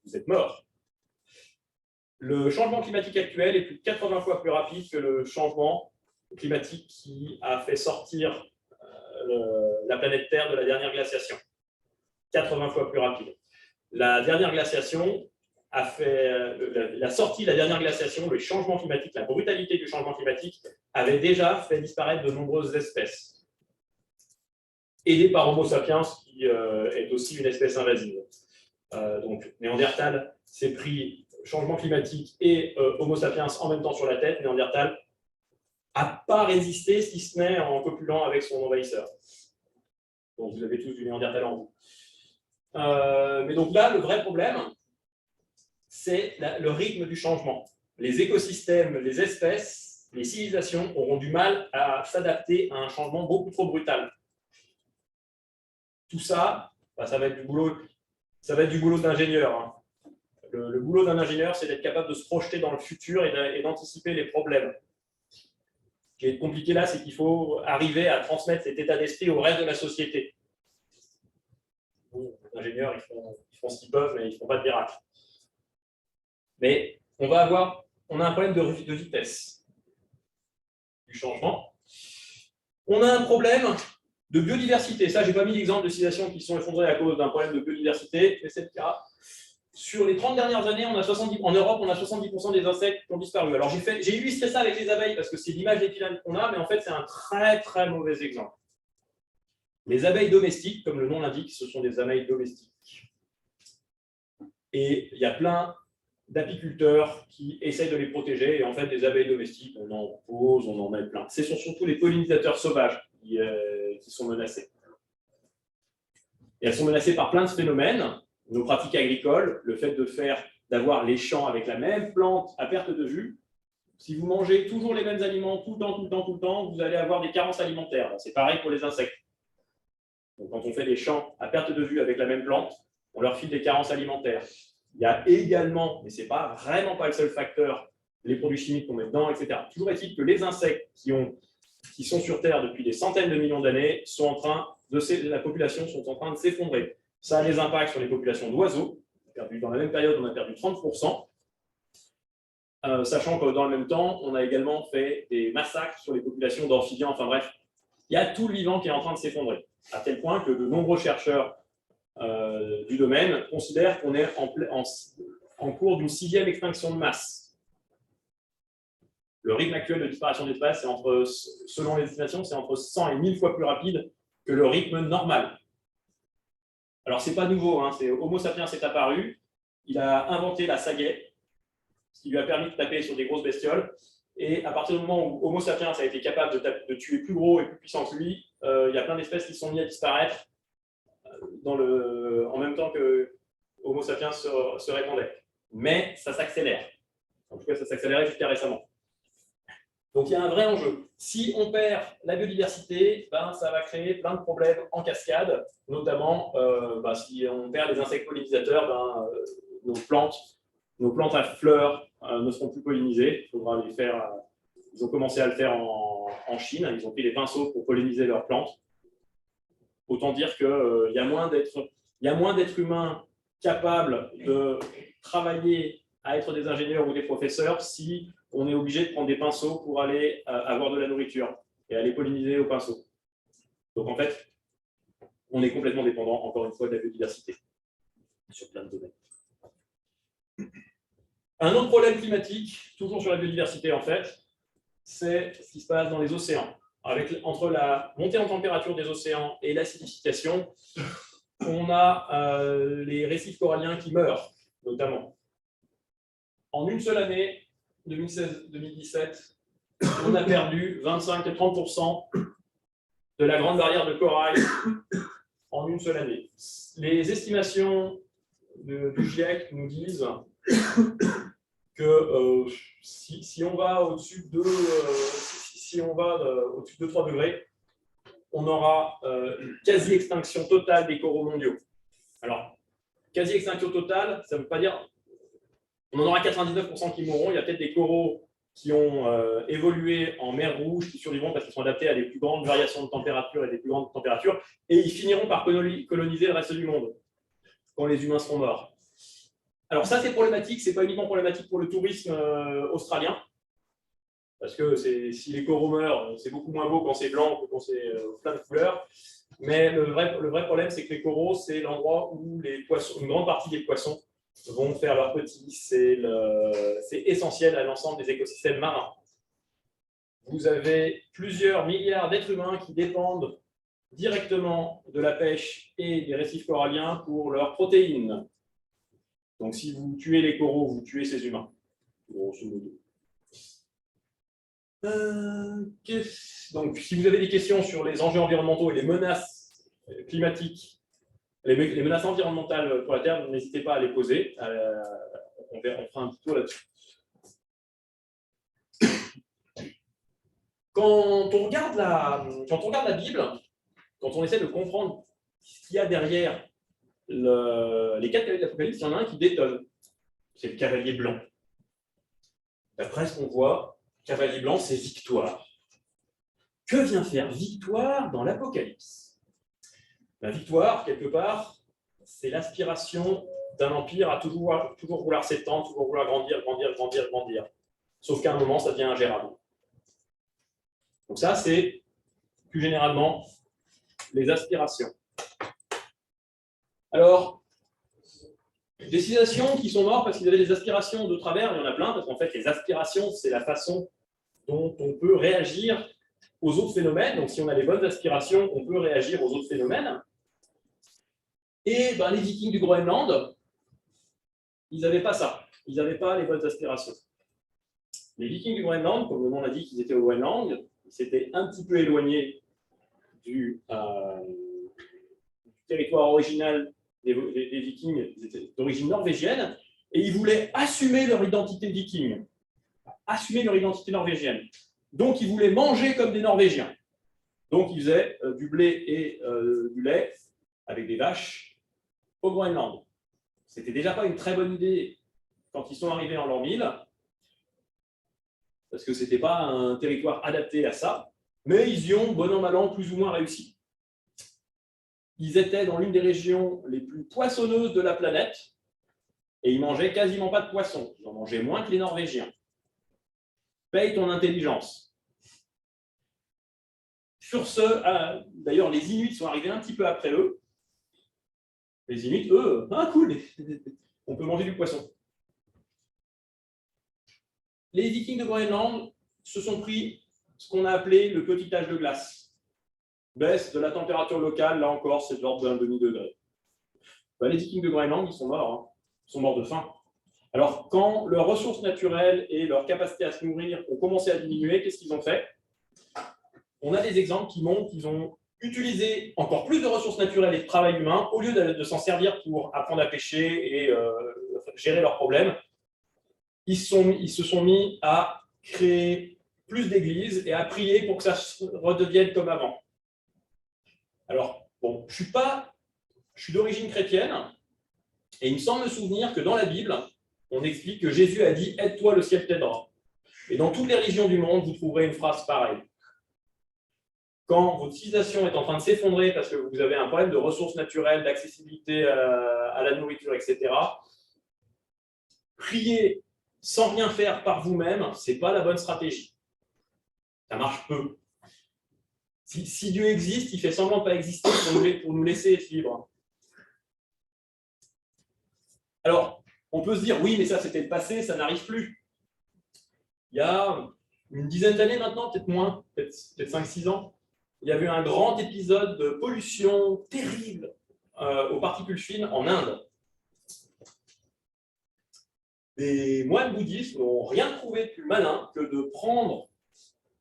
vous êtes mort. Le changement climatique actuel est plus de 80 fois plus rapide que le changement climatique qui a fait sortir la planète Terre de la dernière glaciation. 80 fois plus rapide. La dernière glaciation a fait la sortie de la dernière glaciation, le changement climatique, la brutalité du changement climatique avait déjà fait disparaître de nombreuses espèces. Aidé par Homo sapiens, qui est aussi une espèce invasive. Donc, Néandertal s'est pris changement climatique et Homo sapiens en même temps sur la tête. Néandertal n'a pas résisté, si ce n'est en copulant avec son envahisseur. Donc, vous avez tous du Néandertal en vous. Mais donc là, le vrai problème, c'est le rythme du changement. Les écosystèmes, les espèces, les civilisations auront du mal à s'adapter à un changement beaucoup trop brutal. Tout ça, ça va être du boulot d'ingénieur. Hein. Le boulot d'un ingénieur, c'est d'être capable de se projeter dans le futur et d'anticiper les problèmes. Ce qui est compliqué là, c'est qu'il faut arriver à transmettre cet état d'esprit au reste de la société. Bon, les ingénieurs, ils font ce qu'ils peuvent, mais ils ne font pas de miracle. Mais on a un problème de vitesse du changement. On a un problème de biodiversité. Ça, je n'ai pas mis l'exemple de civilisations qui sont effondrées à cause d'un problème de biodiversité, mais c'est le cas. Sur les 30 dernières années, en Europe, on a 70% des insectes qui ont disparu. Alors, j'ai illustré ça avec les abeilles parce que c'est l'image d'épinal qu'on a, mais en fait, c'est un très, très mauvais exemple. Les abeilles domestiques, comme le nom l'indique, ce sont des abeilles domestiques. Et il y a plein d'apiculteurs qui essayent de les protéger. Et en fait, des abeilles domestiques, on en pose, on en met plein. Ce sont surtout les pollinisateurs sauvages qui sont menacés. Et elles sont menacées par plein de phénomènes. Nos pratiques agricoles, le fait d'avoir les champs avec la même plante à perte de vue. Si vous mangez toujours les mêmes aliments tout le temps, vous allez avoir des carences alimentaires. C'est pareil pour les insectes. Donc, quand on fait des champs à perte de vue avec la même plante, on leur file des carences alimentaires. Il y a également, mais ce n'est vraiment pas le seul facteur, les produits chimiques qu'on met dedans, etc. Toujours est-il que les insectes qui sont sur Terre depuis des centaines de millions d'années, la population sont en train de s'effondrer. Ça a des impacts sur les populations d'oiseaux. Dans la même période, on a perdu 30%. Sachant que dans le même temps, on a également fait des massacres sur les populations d'amphibiens. Enfin bref, il y a tout le vivant qui est en train de s'effondrer. À tel point que de nombreux chercheurs du domaine considèrent qu'on est en cours d'une 6e extinction de masse. Le rythme actuel de disparition d'espèces, selon les estimations, c'est entre 100 et 1000 fois plus rapide que le rythme normal. Alors, ce n'est pas nouveau, hein, Homo sapiens est apparu, il a inventé la sagaie, ce qui lui a permis de taper sur des grosses bestioles. Et à partir du moment où Homo sapiens a été capable de tuer plus gros et plus puissant que lui, il y a plein d'espèces qui sont mises à disparaître en même temps que Homo sapiens se répandait. Mais ça s'accélère. En tout cas, ça s'accélérait jusqu'à récemment. Donc, il y a un vrai enjeu. Si on perd la biodiversité, ça va créer plein de problèmes en cascade, notamment si on perd les insectes pollinisateurs, nos plantes à fleurs ne seront plus pollinisées. Il faudra les faire. Ils ont commencé à le faire en Chine. Ils ont pris des pinceaux pour polliniser leurs plantes. Autant dire qu'il y a moins d'êtres humains capables de travailler à être des ingénieurs ou des professeurs si on est obligé de prendre des pinceaux pour aller avoir de la nourriture et aller polliniser au pinceau. Donc en fait, on est complètement dépendant, encore une fois, de la biodiversité sur plein de domaines. Un autre problème climatique, toujours sur la biodiversité en fait, c'est ce qui se passe dans les océans. Entre la montée en température des océans et l'acidification, on a les récifs coralliens qui meurent, notamment. En une seule année, 2016-2017, on a perdu 25-30% de la grande barrière de corail en une seule année. Les estimations du GIEC nous disent que si on va au-dessus de 3 degrés, on aura une quasi-extinction totale des coraux mondiaux. Alors, quasi-extinction totale, ça ne veut pas dire on en aura 99% qui mourront. Il y a peut-être des coraux qui ont évolué en mer Rouge, qui survivront parce qu'ils sont adaptés à des plus grandes variations de température et des plus grandes températures, et ils finiront par coloniser le reste du monde quand les humains seront morts. Alors ça, c'est problématique. Ce n'est pas uniquement problématique pour le tourisme australien, parce que si les coraux meurent, c'est beaucoup moins beau quand c'est blanc que quand c'est plein de couleurs. Mais le vrai problème, c'est que les coraux, c'est l'endroit où une grande partie des poissons vont faire leurs petits. C'est essentiel à l'ensemble des écosystèmes marins. Vous avez plusieurs milliards d'êtres humains qui dépendent directement de la pêche et des récifs coralliens pour leurs protéines. Donc, si vous tuez les coraux, vous tuez ces humains, grosso modo. Donc, si vous avez des questions sur les enjeux environnementaux et les menaces climatiques, les menaces environnementales pour la Terre, n'hésitez pas à les poser. On fera un petit tour là-dessus. Quand on regarde la Bible, quand on essaie de comprendre ce qu'il y a derrière les 4 cavaliers de l'Apocalypse, il y en a un qui détonne. C'est le cavalier blanc. D'après ce qu'on voit, cavalier blanc, c'est victoire. Que vient faire victoire dans l'Apocalypse? La victoire, quelque part, c'est l'aspiration d'un empire à toujours vouloir s'étendre, toujours vouloir grandir. Sauf qu'à un moment, ça devient ingérable. Donc ça, c'est plus généralement les aspirations. Alors, des civilisations qui sont mortes parce qu'ils avaient des aspirations de travers, il y en a plein, parce qu'en fait, les aspirations, c'est la façon dont on peut réagir aux autres phénomènes. Donc, si on a des bonnes aspirations, on peut réagir aux autres phénomènes. Et les Vikings du Groenland, ils n'avaient pas ça. Ils n'avaient pas les bonnes aspirations. Les Vikings du Groenland, comme le nom l'indique, ils étaient au Groenland, ils s'étaient un petit peu éloignés du territoire original des Vikings étaient d'origine norvégienne, et ils voulaient assumer leur identité viking, assumer leur identité norvégienne. Donc, ils voulaient manger comme des Norvégiens. Donc, ils faisaient du blé et du lait avec des vaches au Groenland. C'était déjà pas une très bonne idée quand ils sont arrivés en l'an 1000, parce que ce n'était pas un territoire adapté à ça, mais ils y ont, bon an, mal an, plus ou moins réussi. Ils étaient dans l'une des régions les plus poissonneuses de la planète, et ils mangeaient quasiment pas de poissons. Ils en mangeaient moins que les Norvégiens. Paye ton intelligence. Sur ce, d'ailleurs, les Inuits sont arrivés un petit peu après eux. Les Inuits, eux, cool, on peut manger du poisson. Les Vikings de Groenland se sont pris ce qu'on a appelé le petit âge de glace. Baisse de la température locale, là encore, c'est de l'ordre d'un demi-degré. Les Vikings de Groenland, ils sont morts. Hein. Ils sont morts de faim. Alors, quand leurs ressources naturelles et leur capacité à se nourrir ont commencé à diminuer, qu'est-ce qu'ils ont fait? On a des exemples qui montrent qu'ils ont utilisé encore plus de ressources naturelles et de travail humain, au lieu de s'en servir pour apprendre à pêcher et gérer leurs problèmes. Ils se sont mis à créer plus d'églises et à prier pour que ça redevienne comme avant. Alors, bon, je suis d'origine chrétienne, et il me semble me souvenir que dans la Bible, on explique que Jésus a dit « Aide-toi, le ciel t'aidera ». Et dans toutes les régions du monde, vous trouverez une phrase pareille. Quand votre civilisation est en train de s'effondrer parce que vous avez un problème de ressources naturelles, d'accessibilité à la nourriture, etc., prier sans rien faire par vous-même, ce n'est pas la bonne stratégie. Ça marche peu. Si Dieu existe, il fait semblant de ne pas exister pour nous laisser être libres. Alors, on peut se dire, oui, mais ça, c'était le passé, ça n'arrive plus. Il y a une dizaine d'années maintenant, peut-être moins, peut-être 5-6 ans, il y a eu un grand épisode de pollution terrible aux particules fines en Inde. Les moines bouddhistes n'ont rien trouvé de plus malin que de prendre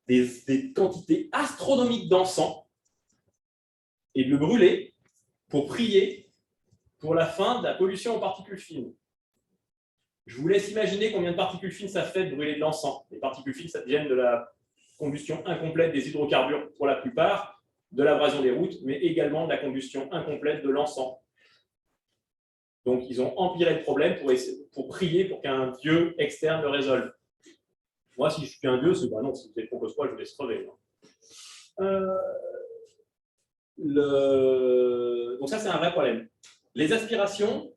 des quantités astronomiques d'encens et de le brûler pour prier pour la fin de la pollution aux particules fines. Je vous laisse imaginer combien de particules fines ça fait de brûler de l'encens. Les particules fines, ça vient de la combustion incomplète des hydrocarbures pour la plupart, de l'abrasion des routes, mais également de la combustion incomplète de l'encens. Donc, ils ont empiré le problème pour prier pour qu'un dieu externe le résolve. Moi, si je suis un dieu, c'est bah non, si vous ne propose pas, je vous laisse crever. Donc ça, c'est un vrai problème. Les aspirations,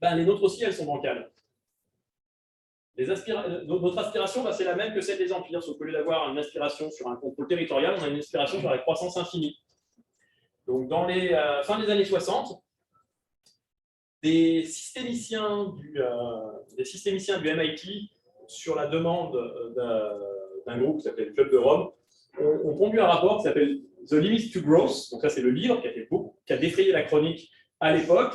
les nôtres aussi, elles sont bancales. Notre aspiration, c'est la même que celle des empires, sauf qu'au lieu d'avoir une aspiration sur un contrôle territorial, on a une aspiration sur la croissance infinie. Donc, dans les fin des années 60, des systémiciens du MIT, sur la demande d'un groupe qui s'appelle le Club de Rome, ont pondu un rapport qui s'appelle The Limits to Growth. Donc ça, c'est le livre qui a défrayé la chronique à l'époque,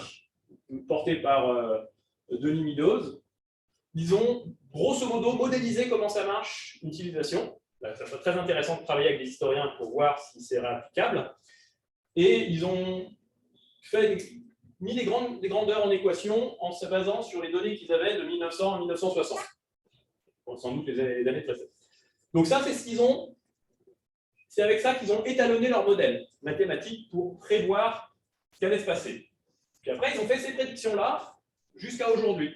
porté par Denis Meadows. Ils ont, grosso modo, modélisé comment ça marche une civilisation. Ça serait très intéressant de travailler avec des historiens pour voir si c'est réapplicable. Et ils ont mis les grandeurs en équation en se basant sur les données qu'ils avaient de 1900 à 1960. Sans doute les années précédentes. Donc ça, c'est ce qu'ils ont. C'est avec ça qu'ils ont étalonné leur modèle mathématique pour prévoir ce qui allait se passer. Puis après, ils ont fait ces prédictions-là jusqu'à aujourd'hui.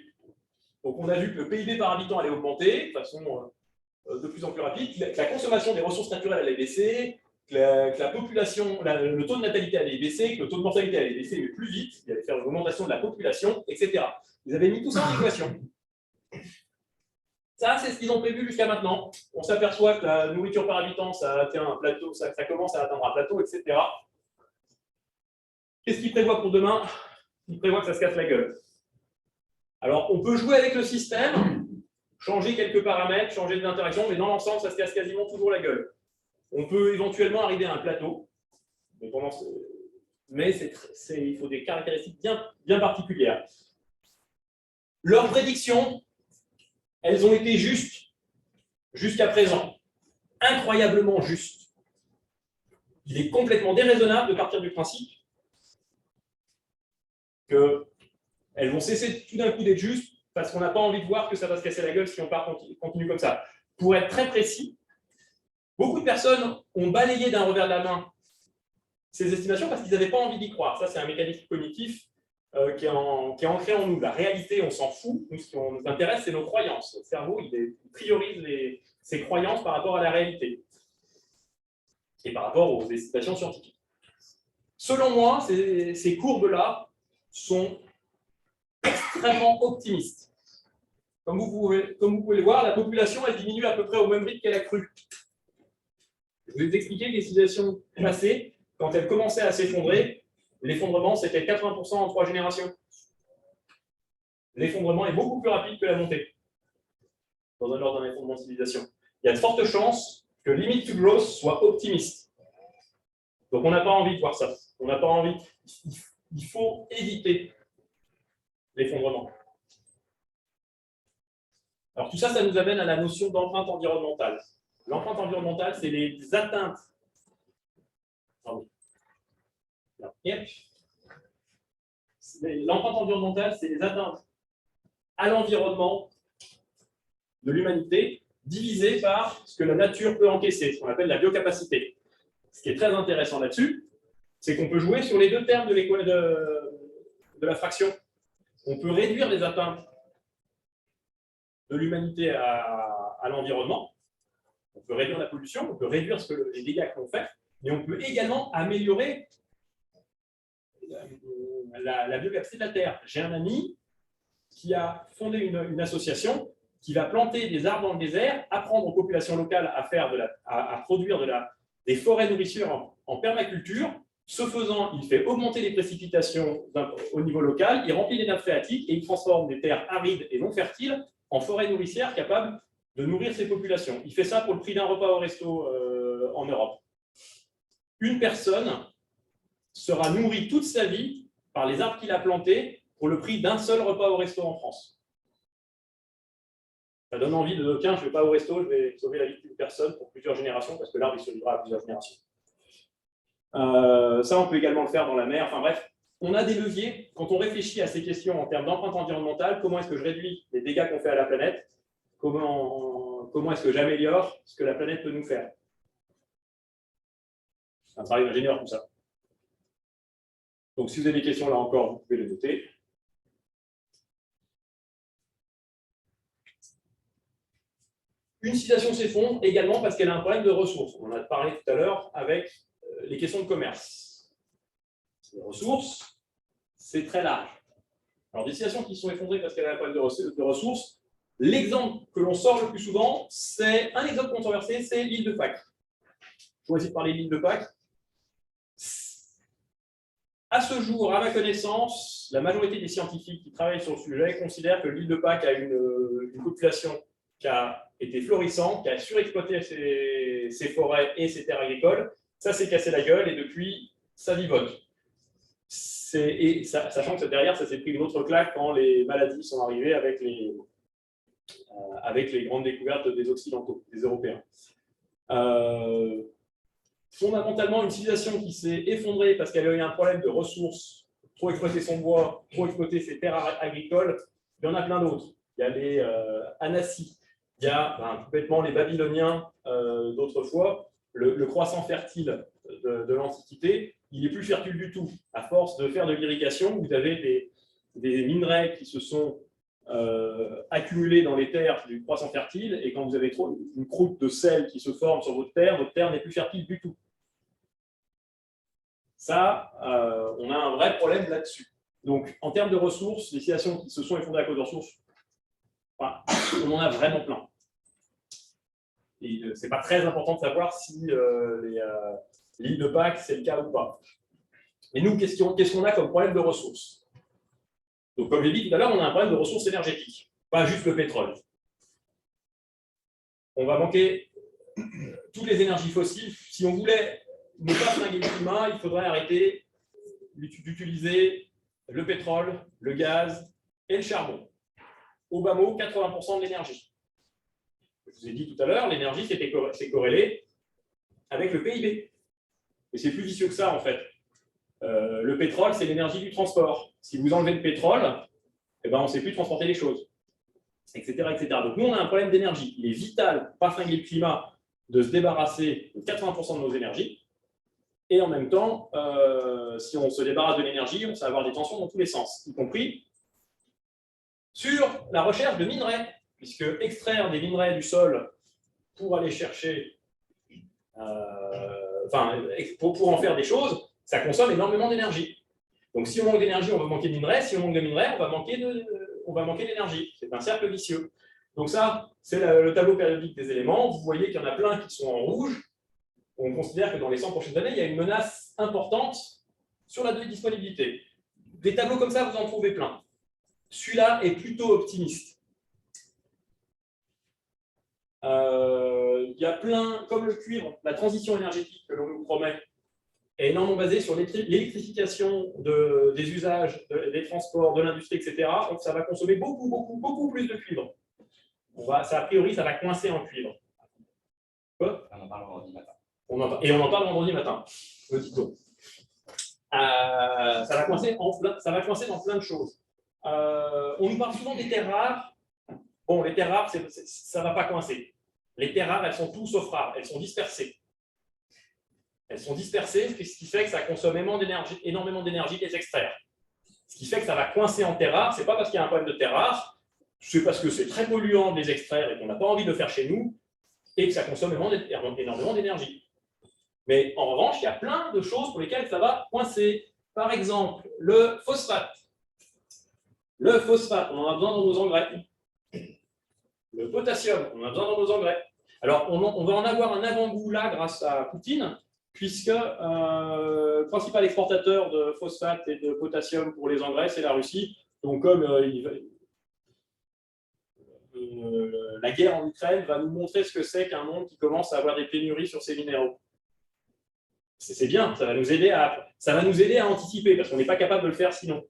Donc on a vu que le PIB par habitant allait augmenter de façon de plus en plus rapide, que la consommation des ressources naturelles allait baisser, que la population, le taux de natalité allait baisser, que le taux de mortalité allait baisser mais plus vite, il allait faire une augmentation de la population, etc. Ils avaient mis tout ça en équation. Ça, c'est ce qu'ils ont prévu jusqu'à maintenant. On s'aperçoit que la nourriture par habitant, ça atteint un plateau, ça commence à atteindre un plateau, etc. Qu'est-ce qu'ils prévoient pour demain? Ils prévoient que ça se casse la gueule. Alors, on peut jouer avec le système, changer quelques paramètres, changer des interactions, mais dans l'ensemble, ça se casse quasiment toujours la gueule. On peut éventuellement arriver à un plateau, mais il faut des caractéristiques bien particulières. Leurs prédictions, elles ont été justes jusqu'à présent, incroyablement justes. il est complètement déraisonnable de partir du principe qu'elles vont cesser tout d'un coup d'être justes parce qu'on n'a pas envie de voir que ça va se casser la gueule si on continue comme ça. Pour être très précis, beaucoup de personnes ont balayé d'un revers de la main ces estimations parce qu'ils n'avaient pas envie d'y croire. Ça, c'est un mécanisme cognitif qui est ancré en nous. La réalité, on s'en fout. Nous, ce qui nous intéresse, c'est nos croyances. Le cerveau, il priorise ses croyances par rapport à la réalité et par rapport aux estimations scientifiques. Selon moi, ces courbes-là sont extrêmement optimistes. Comme vous pouvez le voir, la population elle diminue à peu près au même rythme qu'elle a cru. Je vais vous expliquer que les civilisations passées, quand elles commençaient à s'effondrer, l'effondrement c'était 80% en 3 générations. L'effondrement est beaucoup plus rapide que la montée lors d'un effondrement de civilisation. Il y a de fortes chances que limit to growth soit optimiste. Donc on n'a pas envie de voir ça. On n'a pas envie. Il faut éviter l'effondrement. Alors tout ça, ça nous amène à la notion d'empreinte environnementale. L'empreinte environnementale, c'est les atteintes. L'empreinte environnementale, c'est les atteintes à l'environnement de l'humanité divisées par ce que la nature peut encaisser, ce qu'on appelle la biocapacité. Ce qui est très intéressant là-dessus, c'est qu'on peut jouer sur les deux termes de la fraction. On peut réduire les atteintes de l'humanité à l'environnement, on peut réduire la pollution, on peut réduire les dégâts qu'on fait, mais on peut également améliorer la biocapacité de la Terre. J'ai un ami qui a fondé une association qui va planter des arbres dans le désert, apprendre aux populations locales à produire des forêts nourricières en permaculture. Ce faisant, il fait augmenter les précipitations au niveau local, il remplit les nappes phréatiques et il transforme des terres arides et non fertiles en forêts nourricières capables de nourrir ces populations. Il fait ça pour le prix d'un repas au resto en Europe. Une personne sera nourrie toute sa vie par les arbres qu'il a plantés pour le prix d'un seul repas au resto en France. Ça donne envie de tiens, je ne vais pas au resto, je vais sauver la vie d'une personne pour plusieurs générations, parce que l'arbre il survivra à plusieurs générations. Ça, on peut également le faire dans la mer. Enfin bref, on a des leviers. Quand on réfléchit à ces questions en termes d'empreinte environnementale, comment est-ce que je réduis les dégâts qu'on fait à la planète? Comment est-ce que j'améliore ce que la planète peut nous faire? C'est un travail d'ingénieur, tout ça. Donc, si vous avez des questions là encore, vous pouvez les noter. Une civilisation s'effondre également parce qu'elle a un problème de ressources. On en a parlé tout à l'heure avec les questions de commerce. Les ressources, c'est très large. Alors, des civilisations qui sont effondrées parce qu'elles ont un problème de ressources, l'exemple que l'on sort le plus souvent, c'est un exemple controversé, c'est l'île de Pâques. Je vais essayer de parler de l'île de Pâques. À ce jour, à ma connaissance, la majorité des scientifiques qui travaillent sur le sujet considèrent que l'île de Pâques a une population qui a été florissante, qui a surexploité ses forêts et ses terres agricoles. Ça s'est cassé la gueule et depuis, ça vivote. Sachant que derrière, ça s'est pris une autre claque quand les maladies sont arrivées avec les grandes découvertes des Occidentaux, des Européens. Fondamentalement, une civilisation qui s'est effondrée parce qu'elle a eu un problème de ressources, trop exploiter son bois, trop exploiter ses terres agricoles, il y en a plein d'autres. Il y a les Anassis, il y a complètement les Babyloniens d'autrefois, le croissant fertile de l'Antiquité, il n'est plus fertile du tout. À force de faire de l'irrigation, vous avez des minerais qui se sont accumulés dans les terres du croissant fertile, et quand vous avez trop une croûte de sel qui se forme sur votre terre n'est plus fertile du tout. Ça, on a un vrai problème là-dessus. Donc, en termes de ressources, les civilisations qui se sont effondrées à cause de ressources, on en a vraiment plein. Et ce n'est pas très important de savoir si l'île de Pâques, c'est le cas ou pas. Mais nous, qu'est-ce qu'on a comme problème de ressources? Donc, comme j'ai dit tout à l'heure, on a un problème de ressources énergétiques, pas juste le pétrole. On va manquer toutes les énergies fossiles. Si on voulait ne pas flinguer le climat, il faudrait arrêter d'utiliser le pétrole, le gaz et le charbon. Au bas mot, 80% de l'énergie. Je vous ai dit tout à l'heure, l'énergie, c'est corrélé avec le PIB. Mais c'est plus vicieux que ça, en fait. Le pétrole, c'est l'énergie du transport. Si vous enlevez le pétrole, eh ben, on ne sait plus transporter les choses, etc., etc. Donc nous, on a un problème d'énergie. Il est vital, pour ne pas flinguer le climat, de se débarrasser de 80% de nos énergies. Et en même temps, si on se débarrasse de l'énergie, on va avoir des tensions dans tous les sens, y compris sur la recherche de minerais, puisque extraire des minerais du sol pour aller chercher, pour en faire des choses, ça consomme énormément d'énergie. Donc si on manque d'énergie, on va manquer de minerais. Si on manque de minerais, on va manquer d'énergie. C'est un cercle vicieux. Donc ça, c'est le tableau périodique des éléments. Vous voyez qu'il y en a plein qui sont en rouge. On considère que dans les 100 prochaines années, il y a une menace importante sur la disponibilité. Des tableaux comme ça, vous en trouvez plein. Celui-là est plutôt optimiste. Il y a plein, comme le cuivre, la transition énergétique que l'on nous promet est énormément basée sur l'électrification des usages, des transports, de l'industrie, etc. Donc ça va consommer beaucoup plus de cuivre. A priori, ça va coincer en cuivre. Quoi ? On en parle vendredi matin. Et on en parle vendredi matin. Petit tour. Ça va coincer dans plein de choses. On nous parle souvent des terres rares. Bon, les terres rares, ça ne va pas coincer. Les terres rares, elles sont tout sauf rares. Elles sont dispersées. Ce qui fait que ça consomme énormément d'énergie de les extraire. Ce qui fait que ça va coincer en terres rares. Ce n'est pas parce qu'il y a un problème de terres rares, c'est parce que c'est très polluant de les extraire et qu'on n'a pas envie de le faire chez nous et que ça consomme énormément d'énergie. Mais en revanche, il y a plein de choses pour lesquelles ça va coincer. Par exemple, le phosphate. Le phosphate, on en a besoin dans nos engrais. Le potassium, on en a besoin dans nos engrais. Alors, on va en avoir un avant-goût là grâce à Poutine, puisque le principal exportateur de phosphate et de potassium pour les engrais, c'est la Russie. Donc, comme la guerre en Ukraine va nous montrer ce que c'est qu'un monde qui commence à avoir des pénuries sur ces minéraux. C'est bien, ça va nous aider à anticiper, parce qu'on n'est pas capable de le faire sinon.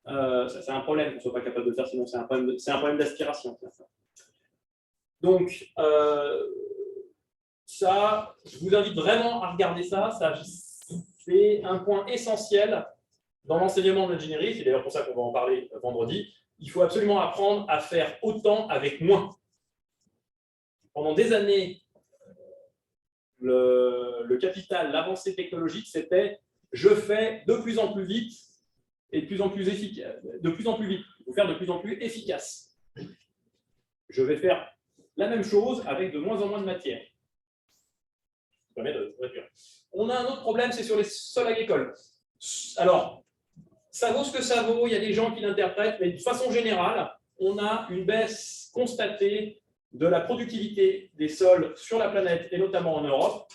C'est un problème qu'on ne soit pas capable de le faire sinon, c'est un problème d'aspiration. Donc, ça, je vous invite vraiment à regarder ça. C'est un point essentiel dans l'enseignement de l'ingénierie. C'est d'ailleurs pour ça qu'on va en parler vendredi. Il faut absolument apprendre à faire autant avec moins. Pendant des années, le capital, l'avancée technologique, c'était je fais de plus en plus vite et de plus en plus efficace. De plus en plus vite. Il faut faire de plus en plus efficace. Je vais faire la même chose avec de moins en moins de matière. Ça permet de réduire. On a un autre problème, c'est sur les sols agricoles. Alors, ça vaut ce que ça vaut, il y a des gens qui l'interprètent, mais de façon générale, on a une baisse constatée de la productivité des sols sur la planète, et notamment en Europe,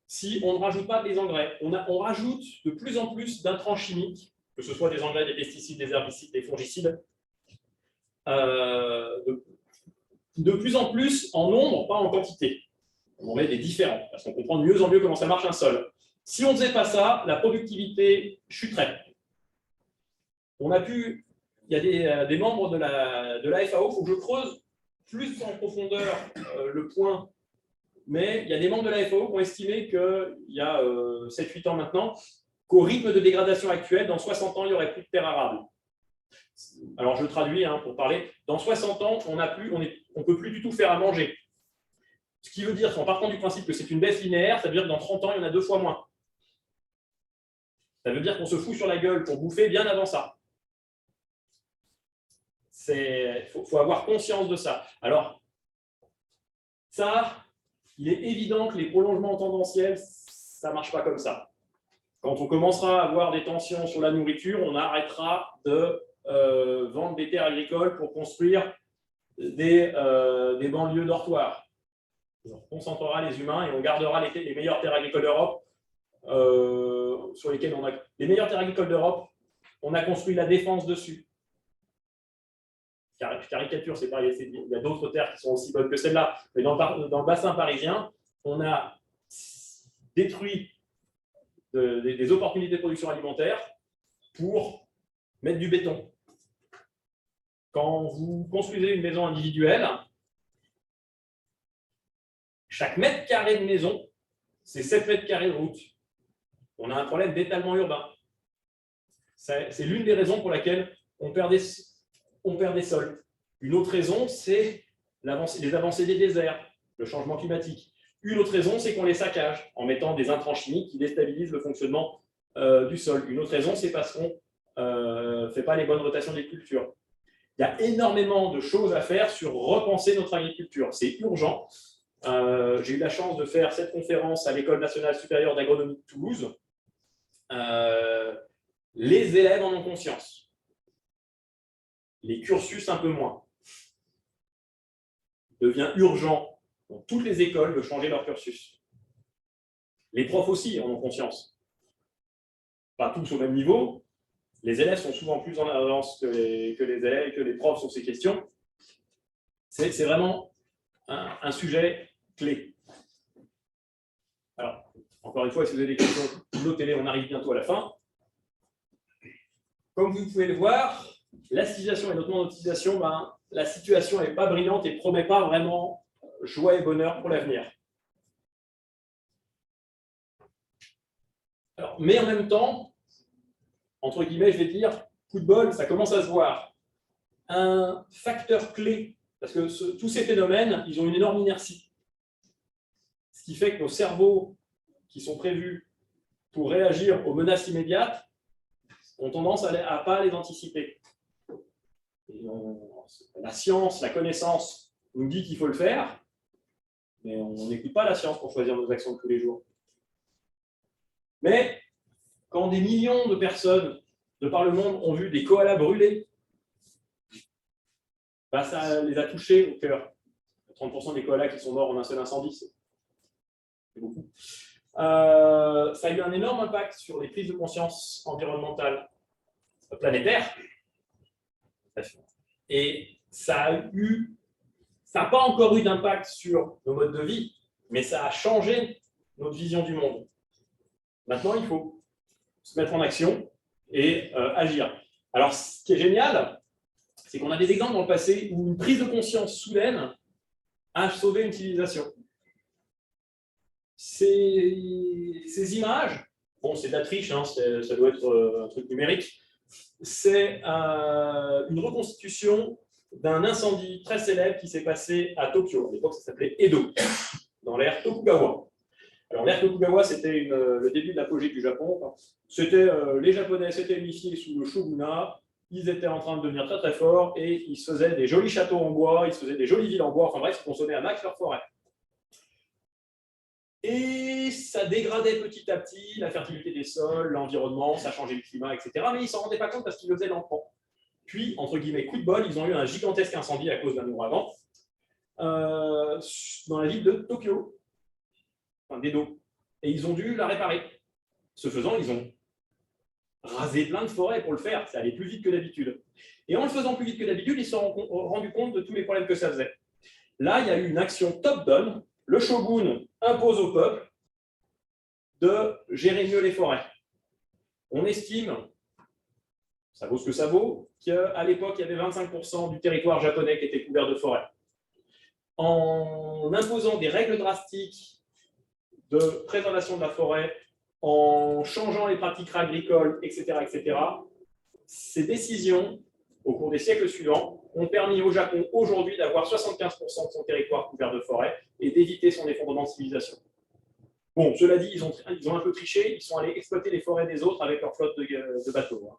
si on ne rajoute pas des engrais. On rajoute de plus en plus d'intrants chimiques, que ce soit des engrais, des pesticides, des herbicides, des fongicides, de plus en plus en nombre, pas en quantité. On en met des différents, parce qu'on comprend de mieux en mieux comment ça marche un sol. Si on ne faisait pas ça, la productivité chuterait. Il y a des membres de la FAO, il faut que je creuse plus en profondeur le point, mais il y a des membres de la FAO qui ont estimé qu'il y a 7-8 ans maintenant, qu'au rythme de dégradation actuel, dans 60 ans, il n'y aurait plus de terre arable. Alors je traduis pour parler, dans 60 ans, on ne peut plus du tout faire à manger. Ce qui veut dire qu'en partant du principe que c'est une baisse linéaire, ça veut dire que dans 30 ans, il y en a 2 fois moins. Ça veut dire qu'on se fout sur la gueule pour bouffer bien avant ça. Il faut avoir conscience de ça. Alors, ça, il est évident que les prolongements tendanciels, ça ne marche pas comme ça. Quand on commencera à avoir des tensions sur la nourriture, on arrêtera de vendre des terres agricoles pour construire des banlieues dortoirs. On concentrera les humains et on gardera les meilleures terres agricoles d'Europe sur lesquelles on a... Les meilleures terres agricoles d'Europe, on a construit la défense dessus. Caricature, c'est pas, il y a d'autres terres qui sont aussi bonnes que celle-là, mais dans le bassin parisien, on a détruit des opportunités de production alimentaire pour mettre du béton. Quand vous construisez une maison individuelle, chaque mètre carré de maison, c'est 7 mètres carrés de route. On a un problème d'étalement urbain. C'est l'une des raisons pour laquelle on perd des sols. Une autre raison, c'est les avancées des déserts, le changement climatique. Une autre raison, c'est qu'on les saccage en mettant des intrants chimiques qui déstabilisent le fonctionnement du sol. Une autre raison, c'est parce qu'on ne fait pas les bonnes rotations des cultures. Il y a énormément de choses à faire sur repenser notre agriculture. C'est urgent. J'ai eu la chance de faire cette conférence à l'École nationale supérieure d'agronomie de Toulouse. Les élèves en ont conscience. Les cursus un peu moins. Il devient urgent dans toutes les écoles de changer leur cursus. Les profs aussi en ont conscience. Pas tous au même niveau. Les élèves sont souvent plus en avance que les élèves, que les profs sur ces questions. C'est vraiment un sujet clé. Alors, encore une fois, si vous avez des questions, notez-les, on arrive bientôt à la fin. Comme vous pouvez le voir, la civilisation et notamment notre civilisation, la situation n'est pas brillante et ne promet pas vraiment joie et bonheur pour l'avenir. Mais en même temps, entre guillemets, je vais dire, coup de bol, ça commence à se voir. Un facteur clé, parce que tous ces phénomènes, ils ont une énorme inertie. Ce qui fait que nos cerveaux, qui sont prévus pour réagir aux menaces immédiates, ont tendance à ne pas les anticiper. La science, la connaissance nous dit qu'il faut le faire, mais on n'écoute pas la science pour choisir nos actions de tous les jours. Mais quand des millions de personnes de par le monde ont vu des koalas brûler, ça les a touchés au cœur. 30% des koalas qui sont morts en un seul incendie, c'est beaucoup. Ça a eu un énorme impact sur les prises de conscience environnementales planétaires. Et ça n'a pas encore eu d'impact sur nos modes de vie, mais ça a changé notre vision du monde. Maintenant, il faut se mettre en action et agir. Alors, ce qui est génial, c'est qu'on a des exemples dans le passé où une prise de conscience soudaine a sauvé une civilisation. Ces images, bon, c'est de la triche, hein, ça doit être un truc numérique, c'est une reconstitution d'un incendie très célèbre qui s'est passé à Tokyo. À l'époque, ça s'appelait Edo, dans l'ère Tokugawa. Alors, l'ère Tokugawa, c'était le début de l'apogée du Japon. Les Japonais s'étaient unifiés sous le shogunat. Ils étaient en train de devenir très très forts et ils se faisaient des jolis châteaux en bois, ils se faisaient des jolies villes en bois. Enfin bref, ils consommaient à max leur forêt. Et ça dégradait petit à petit la fertilité des sols, l'environnement, ça changeait le climat, etc. Mais ils ne s'en rendaient pas compte parce qu'ils le faisaient lentement. Puis, entre guillemets, coup de bol, ils ont eu un gigantesque incendie à cause d'un ouragan dans la ville de Tokyo, enfin d'Edo. Et ils ont dû la réparer. Ce faisant, ils ont rasé plein de forêts pour le faire. Ça allait plus vite que d'habitude. Et en le faisant plus vite que d'habitude, ils se sont rendus compte de tous les problèmes que ça faisait. Là, il y a eu une action top-down. Le shogun impose au peuple de gérer mieux les forêts. On estime, ça vaut ce que ça vaut, qu'à l'époque, il y avait 25% du territoire japonais qui était couvert de forêts. En imposant des règles drastiques de préservation de la forêt, en changeant les pratiques agricoles, etc., ces décisions, au cours des siècles suivants, ont permis au Japon aujourd'hui d'avoir 75% de son territoire couvert de forêt et d'éviter son effondrement de civilisation. Bon, cela dit, ils ont un peu triché, ils sont allés exploiter les forêts des autres avec leur flotte de bateaux.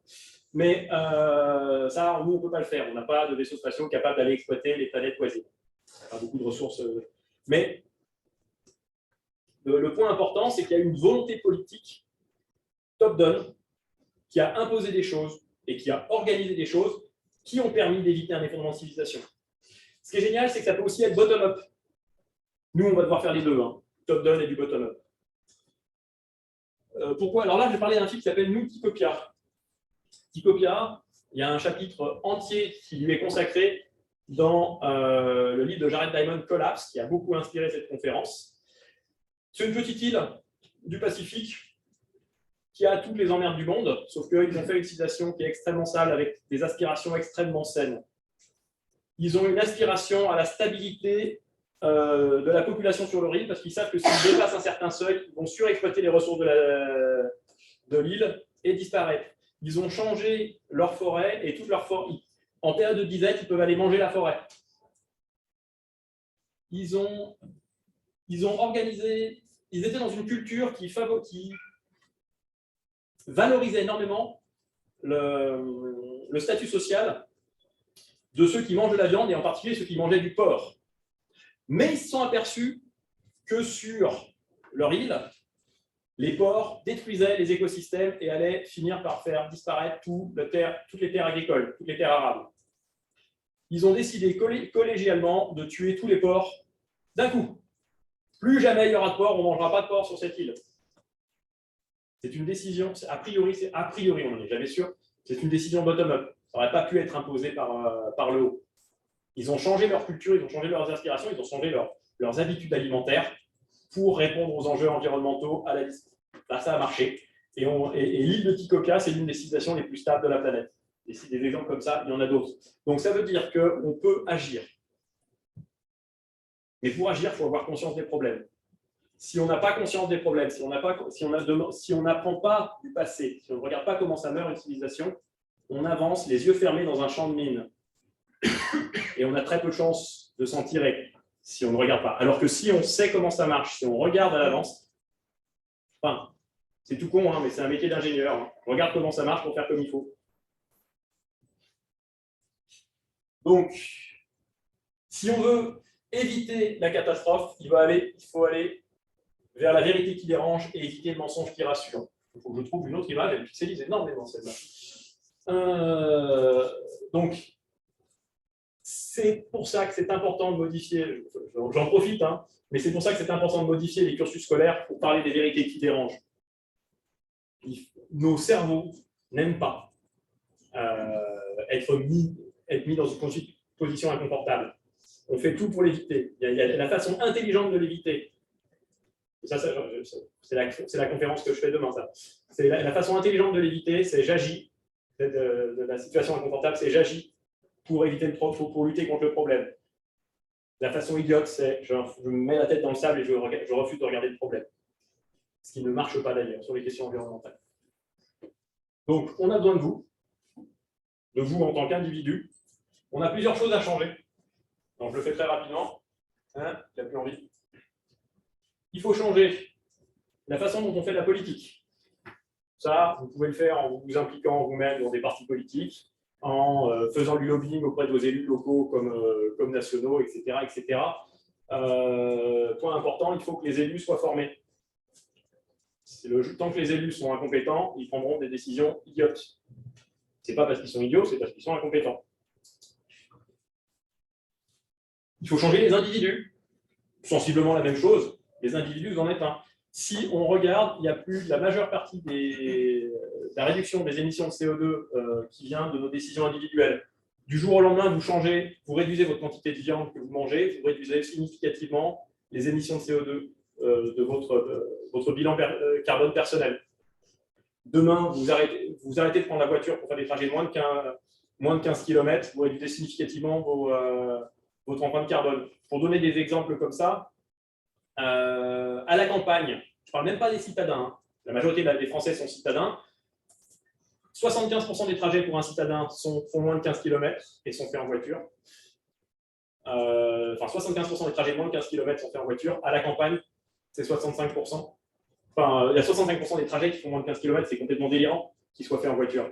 Mais ça, nous, on ne peut pas le faire. On n'a pas de vaisseaux spatiaux capables d'aller exploiter les planètes voisines. On n'a pas beaucoup de ressources. Mais le point important, c'est qu'il y a une volonté politique top-down qui a imposé des choses et qui a organisé des choses qui ont permis d'éviter un effondrement de civilisation. Ce qui est génial, c'est que ça peut aussi être bottom-up. Nous, on va devoir faire les deux, hein, top-down et du bottom-up. Pourquoi? Alors là, je vais parler d'un film qui s'appelle Nous, Ticopia. Ticopia, il y a un chapitre entier qui lui est consacré dans le livre de Jared Diamond, Collapse, qui a beaucoup inspiré cette conférence. C'est une petite île du Pacifique qui a toutes les emmerdes du monde, sauf qu'ils ont fait une civilisation qui est extrêmement sale avec des aspirations extrêmement saines. Ils ont une aspiration à la stabilité de la population sur leur île parce qu'ils savent que s'ils dépassent un certain seuil, ils vont surexploiter les ressources de l'île et disparaître. Ils ont changé leur forêt et toute leur forêt. En période de disette, ils peuvent aller manger la forêt. Ils ont organisé, ils étaient dans une culture qui valorisait énormément le statut social de ceux qui mangent de la viande et en particulier ceux qui mangeaient du porc. Mais ils se sont aperçus que sur leur île, les porcs détruisaient les écosystèmes et allaient finir par faire disparaître toutes les terres agricoles, toutes les terres arables. Ils ont décidé collégialement de tuer tous les porcs d'un coup. Plus jamais il y aura de porc, on ne mangera pas de porc sur cette île. C'est une décision, a priori, on n'en est jamais sûr, c'est une décision bottom-up. Ça n'aurait pas pu être imposé par le haut. Ils ont changé leur culture, ils ont changé leurs aspirations, ils ont changé leurs habitudes alimentaires pour répondre aux enjeux environnementaux à la liste. Là, ça a marché. Et l'île de Tikoka, c'est l'une des civilisations les plus stables de la planète. Et si des exemples comme ça, il y en a d'autres. Donc ça veut dire qu'on peut agir. Mais pour agir, il faut avoir conscience des problèmes. Si on n'a pas conscience des problèmes, si on n'apprend pas du passé, si on ne regarde pas comment ça meurt une civilisation, on avance les yeux fermés dans un champ de mines. Et on a très peu de chances de s'en tirer si on ne regarde pas. Alors que si on sait comment ça marche, si on regarde à l'avance, enfin, c'est tout con, hein, mais c'est un métier d'ingénieur. Hein. On regarde comment ça marche pour faire comme il faut. Donc, si on veut éviter la catastrophe, il faut aller vers la vérité qui dérange et éviter le mensonge qui rassure. Il faut que je trouve une autre image, elle pixelise énormément celle-là. Donc, c'est pour ça que c'est important de modifier, j'en profite, hein, mais c'est pour ça que c'est important de modifier les cursus scolaires pour parler des vérités qui dérangent. Nos cerveaux n'aiment pas être mis dans une position inconfortable. On fait tout pour l'éviter. Il y a la façon intelligente de l'éviter. Ça, c'est la conférence que je fais demain. Ça. C'est la façon intelligente de l'éviter, c'est j'agis de la situation inconfortable, c'est j'agis pour éviter pour lutter contre le problème. La façon idiote, c'est je me mets la tête dans le sable et je refuse de regarder le problème. Ce qui ne marche pas d'ailleurs sur les questions environnementales. Donc, on a besoin de vous en tant qu'individu. On a plusieurs choses à changer. Donc, je le fais très rapidement. Hein, il n'a plus envie. Il faut changer la façon dont on fait de la politique. Ça, vous pouvez le faire en vous impliquant vous-même dans des partis politiques, en faisant du lobbying auprès de vos élus locaux comme nationaux, etc. etc. Point important, il faut que les élus soient formés. Tant que les élus sont incompétents, ils prendront des décisions idiotes. Ce n'est pas parce qu'ils sont idiots, c'est parce qu'ils sont incompétents. Il faut changer les individus. Sensiblement la même chose. Les individus, vous en êtes un. Si on regarde, il y a plus la majeure partie de la réduction des émissions de CO2 qui vient de nos décisions individuelles. Du jour au lendemain, vous réduisez votre quantité de viande que vous mangez, vous réduisez significativement les émissions de CO2 de votre bilan carbone personnel. Demain, vous arrêtez de prendre la voiture pour faire des trajets moins de 15 km, vous réduisez significativement votre empreinte carbone. Pour donner des exemples comme ça, à la campagne, je ne parle même pas des citadins, hein. La majorité des Français sont citadins. 75% des trajets pour un citadin font moins de 15 km et sont faits en voiture. 75% des trajets de moins de 15 km sont faits en voiture. À la campagne, c'est 65%. Enfin, il y a 65% des trajets qui font moins de 15 km, c'est complètement délirant qu'ils soient faits en voiture.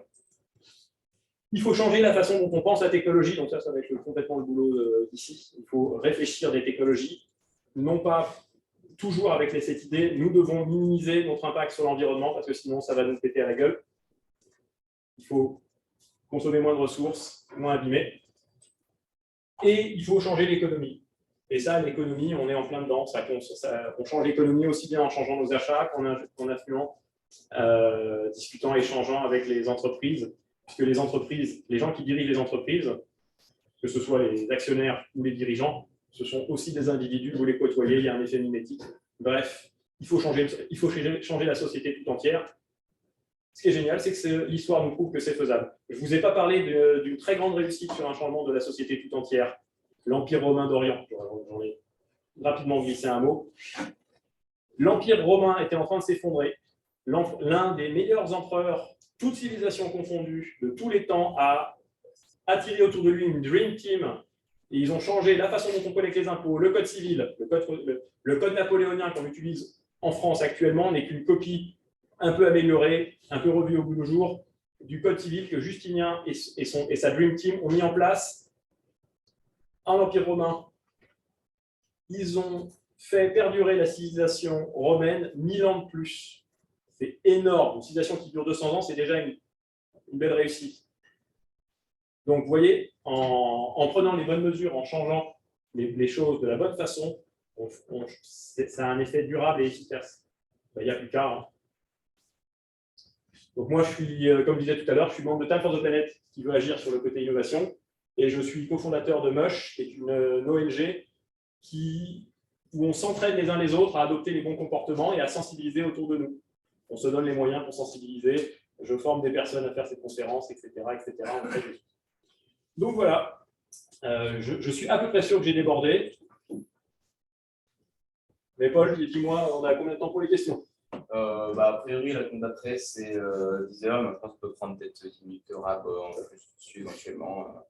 Il faut changer la façon dont on pense la technologie. Donc ça va être complètement le boulot ici. Il faut réfléchir des technologies, non pas toujours avec cette idée, nous devons minimiser notre impact sur l'environnement parce que sinon ça va nous péter à la gueule. Il faut consommer moins de ressources, moins abîmer. Et il faut changer l'économie. Et ça, l'économie, on est en plein dedans. On change l'économie aussi bien en changeant nos achats qu'en influant, discutant, échangeant avec les entreprises. Puisque les entreprises, les gens qui dirigent les entreprises, que ce soit les actionnaires ou les dirigeants, ce sont aussi des individus, vous les côtoyez, il y a un effet mimétique. Bref, il faut changer la société tout entière. Ce qui est génial, c'est que l'histoire nous prouve que c'est faisable. Je ne vous ai pas parlé d'une très grande réussite sur un changement de la société tout entière, l'Empire romain d'Orient. J'en ai rapidement glissé un mot. L'Empire romain était en train de s'effondrer. l'un des meilleurs empereurs, toutes civilisations confondues, de tous les temps, a attiré autour de lui une Dream Team. Et ils ont changé la façon dont on collecte les impôts, le code civil, le code napoléonien qu'on utilise en France actuellement n'est qu'une copie un peu améliorée, un peu revue au bout du jour, du code civil que Justinien et sa Dream Team ont mis en place en Empire romain. Ils ont fait perdurer la civilisation romaine 1000 ans de plus. C'est énorme. Une civilisation qui dure 200 ans, c'est déjà une belle réussite. Donc, vous voyez, en prenant les bonnes mesures, en changeant les choses de la bonne façon, ça a un effet durable et efficace. Il n'y a plus qu'à. Hein. Donc, moi, je suis, comme je disais tout à l'heure, je suis membre de Time for the Planet qui veut agir sur le côté innovation. Et je suis cofondateur de MUSH, qui est une ONG où on s'entraide les uns les autres à adopter les bons comportements et à sensibiliser autour de nous. On se donne les moyens pour sensibiliser. Je forme des personnes à faire ces conférences, etc. etc. Donc voilà, je suis à peu près sûr que j'ai débordé. Mais Paul, dis-moi, on a combien de temps pour les questions? A priori, la compte d'après, c'est 10 heures, mais je pense qu'on peut prendre peut-être 10 minutes de rab, on va plus dessus éventuellement.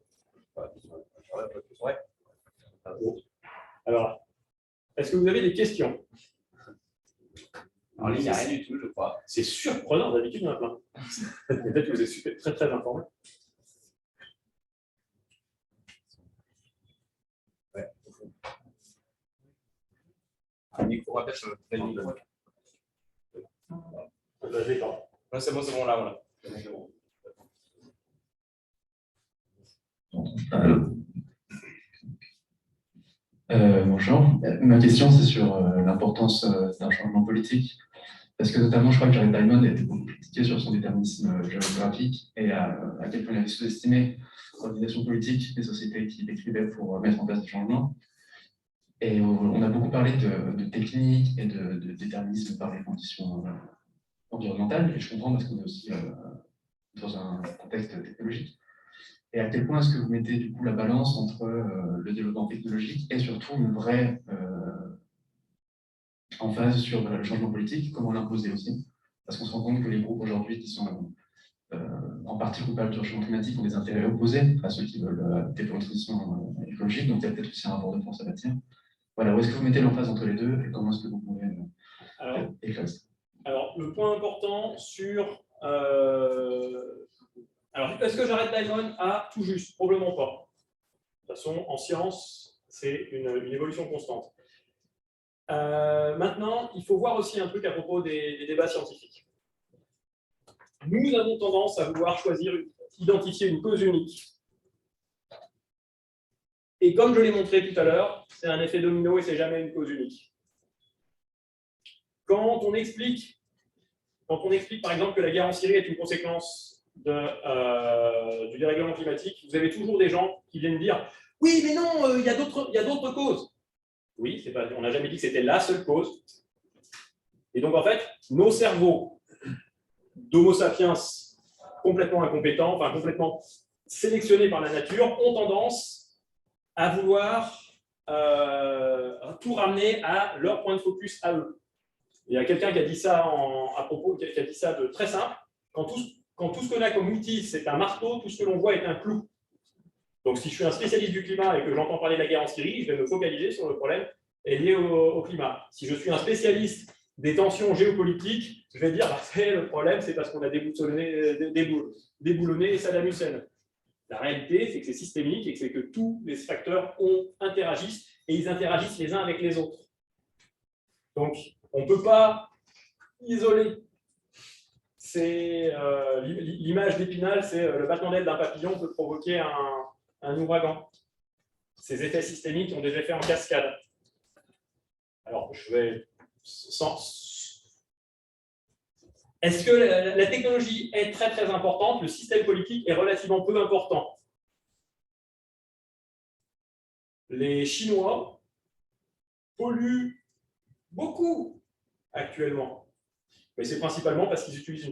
Alors, est-ce que vous avez des questions? Alors, il n'y a rien du tout, je crois. C'est surprenant, d'habitude, il y en a plein. Peut-être que vous êtes très, très informé. Ouais. Un micro rappel sur le téléphone. D'accord. C'est bon, là, voilà. Bonjour. Ma question, c'est sur l'importance d'un changement politique. Parce que notamment, je crois que Jared Diamond a été beaucoup critiqué sur son déterminisme géographique et à quel point il avait sous-estimé l'organisation politique des sociétés qu'il décrivait pour mettre en place des changements. Et on a beaucoup parlé de technique et de déterminisme par les conditions environnementales. Et je comprends parce qu'on est aussi dans un contexte technologique. Et à quel point est-ce que vous mettez du coup la balance entre le développement technologique et surtout une vraie emphase sur le changement politique, comment l'imposer aussi? Parce qu'on se rend compte que les groupes aujourd'hui qui sont en partie coupables du changement climatique ont des intérêts opposés à ceux qui veulent développer une transition écologique, donc il y a peut-être aussi un rapport de force à bâtir. Voilà, où est-ce que vous mettez l'emphase entre les deux et comment est-ce que vous pouvez éclaircir? Alors, le point important sur... Alors, est-ce que Jared Diamond a tout juste? Probablement pas. De toute façon, en science, c'est une évolution constante. Maintenant, il faut voir aussi un truc à propos des débats scientifiques. Nous avons tendance à vouloir identifier une cause unique. Et comme je l'ai montré tout à l'heure, c'est un effet domino et c'est jamais une cause unique. Quand on explique par exemple que la guerre en Syrie est une conséquence du dérèglement climatique, vous avez toujours des gens qui viennent dire « Oui, mais non, il y a d'autres causes. » Oui, on n'a jamais dit que c'était la seule cause. Et donc, en fait, nos cerveaux d'Homo sapiens complètement incompétents, enfin complètement sélectionnés par la nature, ont tendance à vouloir tout ramener à leur point de focus à eux. Il y a quelqu'un qui a dit ça à propos, qui a dit ça de très simple. Quand tout ce qu'on a comme outil, c'est un marteau, tout ce que l'on voit est un clou. Donc, si je suis un spécialiste du climat et que j'entends parler de la guerre en Syrie, je vais me focaliser sur le problème lié au climat. Si je suis un spécialiste des tensions géopolitiques, je vais dire le problème, c'est parce qu'on a déboulonné Saddam Hussein. La réalité, c'est que c'est systémique et que c'est que tous les facteurs interagissent et ils interagissent les uns avec les autres. Donc, on ne peut pas isoler. L'image d'Épinal, c'est le battement d'aile d'un papillon peut provoquer un ouragan. Ces effets systémiques ont des effets en cascade. Alors, je vais Est-ce que la technologie est très très importante? Le système politique est relativement peu important. Les Chinois polluent beaucoup actuellement. Mais c'est principalement parce qu'ils utilisent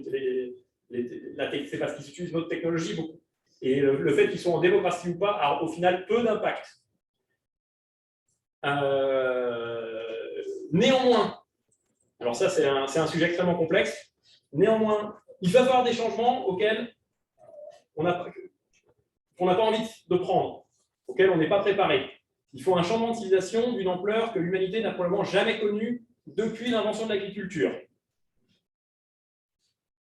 notre technologie beaucoup. Et le fait qu'ils soient en démocratie ou pas a au final peu d'impact. Néanmoins, alors ça c'est un sujet extrêmement complexe, Néanmoins, il va falloir des changements auxquels on n'a pas envie de prendre, auxquels on n'est pas préparé. Il faut un changement de civilisation d'une ampleur que l'humanité n'a probablement jamais connue depuis l'invention de l'agriculture.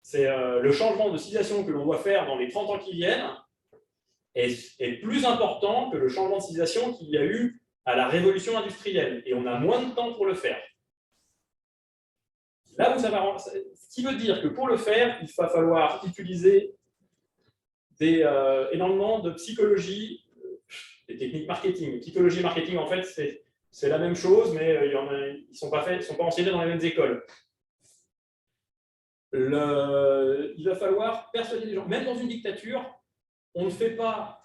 C'est le changement de civilisation que l'on doit faire dans les 30 ans qui viennent est plus important que le changement de civilisation qu'il y a eu à la révolution industrielle. Et on a moins de temps pour le faire. Là où ça va, ce qui veut dire que pour le faire, il va falloir utiliser énormément de psychologie, des techniques marketing. Psychologie et marketing, en fait, c'est la même chose, mais ils ne sont pas enseignés dans les mêmes écoles. Il va falloir persuader les gens, même dans une dictature, on ne fait pas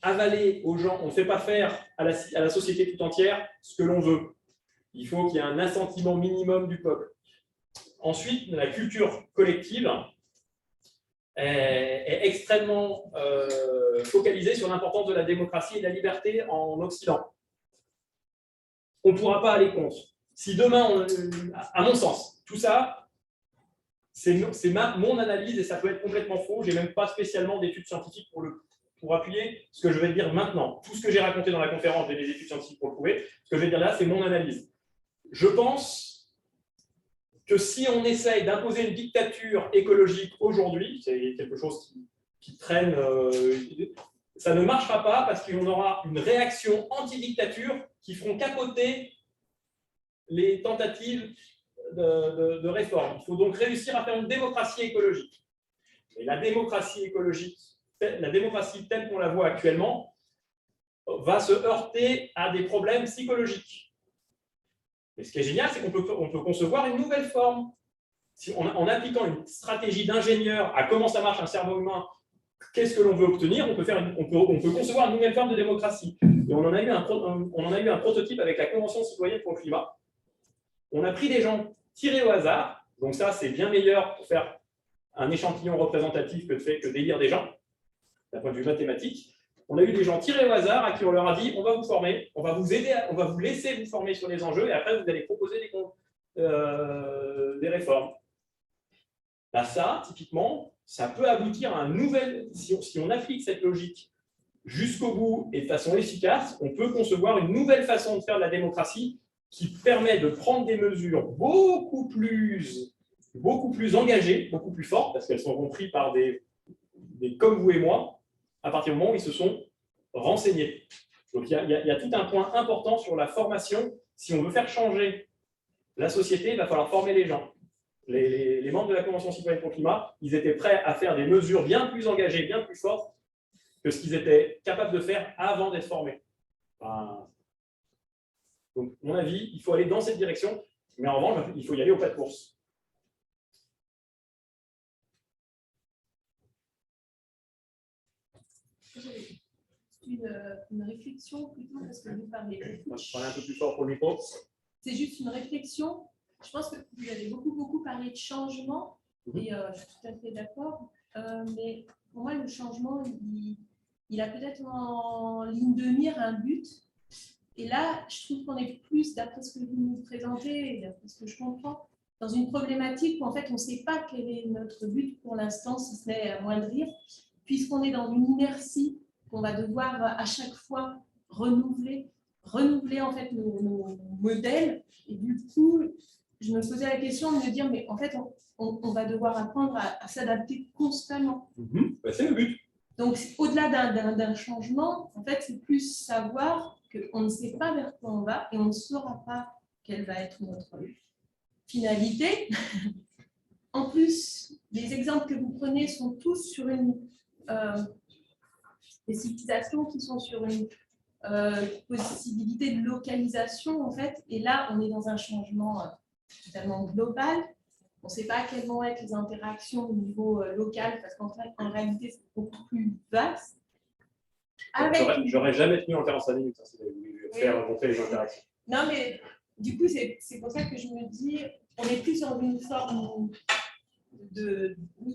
avaler aux gens, on ne fait pas faire à la société tout entière ce que l'on veut. Il faut qu'il y ait un assentiment minimum du peuple. Ensuite, la culture collective est extrêmement focalisée sur l'importance de la démocratie et de la liberté en Occident. On ne pourra pas aller contre. Si demain, à mon sens, tout ça, c'est mon analyse et ça peut être complètement faux. Je n'ai même pas spécialement d'études scientifiques pour appuyer ce que je vais dire maintenant. Tout ce que j'ai raconté dans la conférence, j'ai des études scientifiques pour le prouver. Ce que je vais dire là, c'est mon analyse. Je pense que si on essaye d'imposer une dictature écologique aujourd'hui, c'est quelque chose qui traîne, ça ne marchera pas parce qu'on aura une réaction anti-dictature qui feront capoter les tentatives de réforme. Il faut donc réussir à faire une démocratie écologique. Et la démocratie écologique, la démocratie telle qu'on la voit actuellement, va se heurter à des problèmes psychologiques. Mais ce qui est génial, c'est qu'on peut concevoir une nouvelle forme. En appliquant une stratégie d'ingénieur à comment ça marche un cerveau humain, qu'est-ce que l'on veut obtenir, on peut concevoir une nouvelle forme de démocratie. Et on en a eu un prototype avec la Convention citoyenne pour le climat. On a pris des gens tirés au hasard, donc ça c'est bien meilleur pour faire un échantillon représentatif que d'élire des gens, d'un point de vue mathématique. On a eu des gens tirés au hasard à qui on leur a dit on va vous former, on va vous aider, on va vous laisser vous former sur les enjeux et après vous allez proposer des réformes. Là, ça, typiquement, ça peut aboutir à un nouvel. Si on applique cette logique jusqu'au bout et de façon efficace, on peut concevoir une nouvelle façon de faire de la démocratie qui permet de prendre des mesures beaucoup plus engagées, beaucoup plus fortes, parce qu'elles seront prises par des comme vous et moi, à partir du moment où ils se sont renseignés. Donc, il y a tout un point important sur la formation. Si on veut faire changer la société, il va falloir former les gens. Les membres de la Convention citoyenne pour le climat, ils étaient prêts à faire des mesures bien plus engagées, bien plus fortes que ce qu'ils étaient capables de faire avant d'être formés. Donc, à mon avis, il faut aller dans cette direction, mais en revanche, il faut y aller au pas de course. Une réflexion plutôt, parce que vous parlez. Je parlais un peu plus fort pour le micro. C'est juste une réflexion. Je pense que vous avez beaucoup parlé de changement, et je suis tout à fait d'accord. Mais pour moi, le changement, il a peut-être en ligne de mire un but. Et là, je trouve qu'on est plus, d'après ce que vous nous présentez, et d'après ce que je comprends, dans une problématique où en fait, on ne sait pas quel est notre but pour l'instant, si ce n'est amoindrir, puisqu'on est dans une inertie qu'on va devoir à chaque fois renouveler en fait nos modèles. Et du coup, je me posais la question de me dire, mais en fait, on va devoir apprendre à s'adapter constamment. C'est le but. Donc, au-delà d'un changement, en fait, c'est plus savoir qu'on ne sait pas vers quoi on va et on ne saura pas quelle va être notre finalité. En plus, les exemples que vous prenez sont tous sur des civilisations qui sont sur une possibilité de localisation, en fait. Et là, on est dans un changement totalement global. On ne sait pas quelles vont être les interactions au niveau local, parce qu'en fait, en réalité, c'est beaucoup plus vaste. J'aurais jamais tenu en 45 minutes si j'avais voulu faire montrer les interactions. Non, mais du coup, c'est pour ça que je me dis, on est plus dans une forme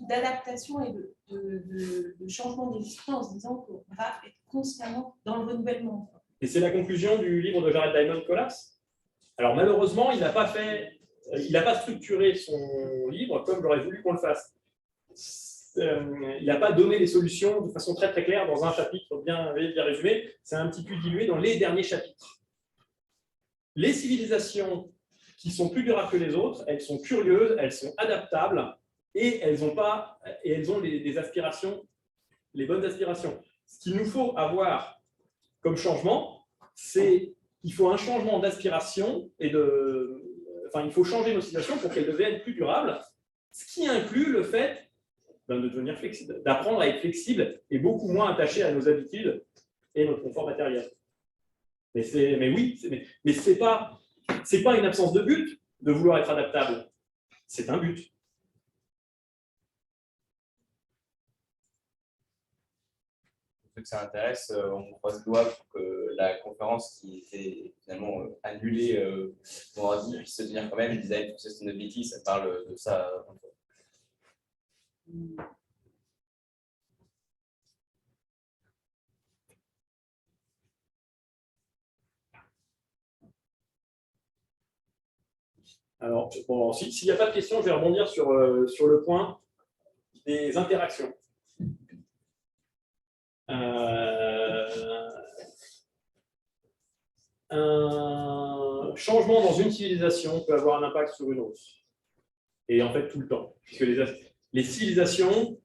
d'adaptation et de changement d'esprit en se disant qu'on va être constamment dans le renouvellement. Et c'est la conclusion du livre de Jared Diamond, Collapse. Alors malheureusement, il n'a pas fait il n'a pas structuré son livre comme j'aurais voulu qu'on le fasse. Il n'a pas donné les solutions de façon très très claire dans un chapitre bien résumé. C'est un petit peu dilué dans les derniers chapitres. Les civilisations qui sont plus durables que les autres, elles sont curieuses, elles sont adaptables et elles ont des aspirations, les bonnes aspirations. Ce qu'il nous faut avoir comme changement, c'est qu'il faut un changement d'aspiration et il faut changer nos situations pour qu'elles deviennent plus durables, ce qui inclut le fait de devenir flexible, d'apprendre à être flexible et beaucoup moins attaché à nos habitudes et notre confort matériel. Mais ce n'est pas une absence de but de vouloir être adaptable. C'est un but. Pour ceux que ça intéresse, on croise le doigt pour que la conférence qui était finalement annulée vendredi puisse se tenir quand même. Design for Sustainability, ça parle de ça. Alors, bon, s'il n'y a pas de questions, je vais rebondir sur le point des interactions. Un changement dans une civilisation peut avoir un impact sur une autre. Et en fait, tout le temps. Puisque les civilisations,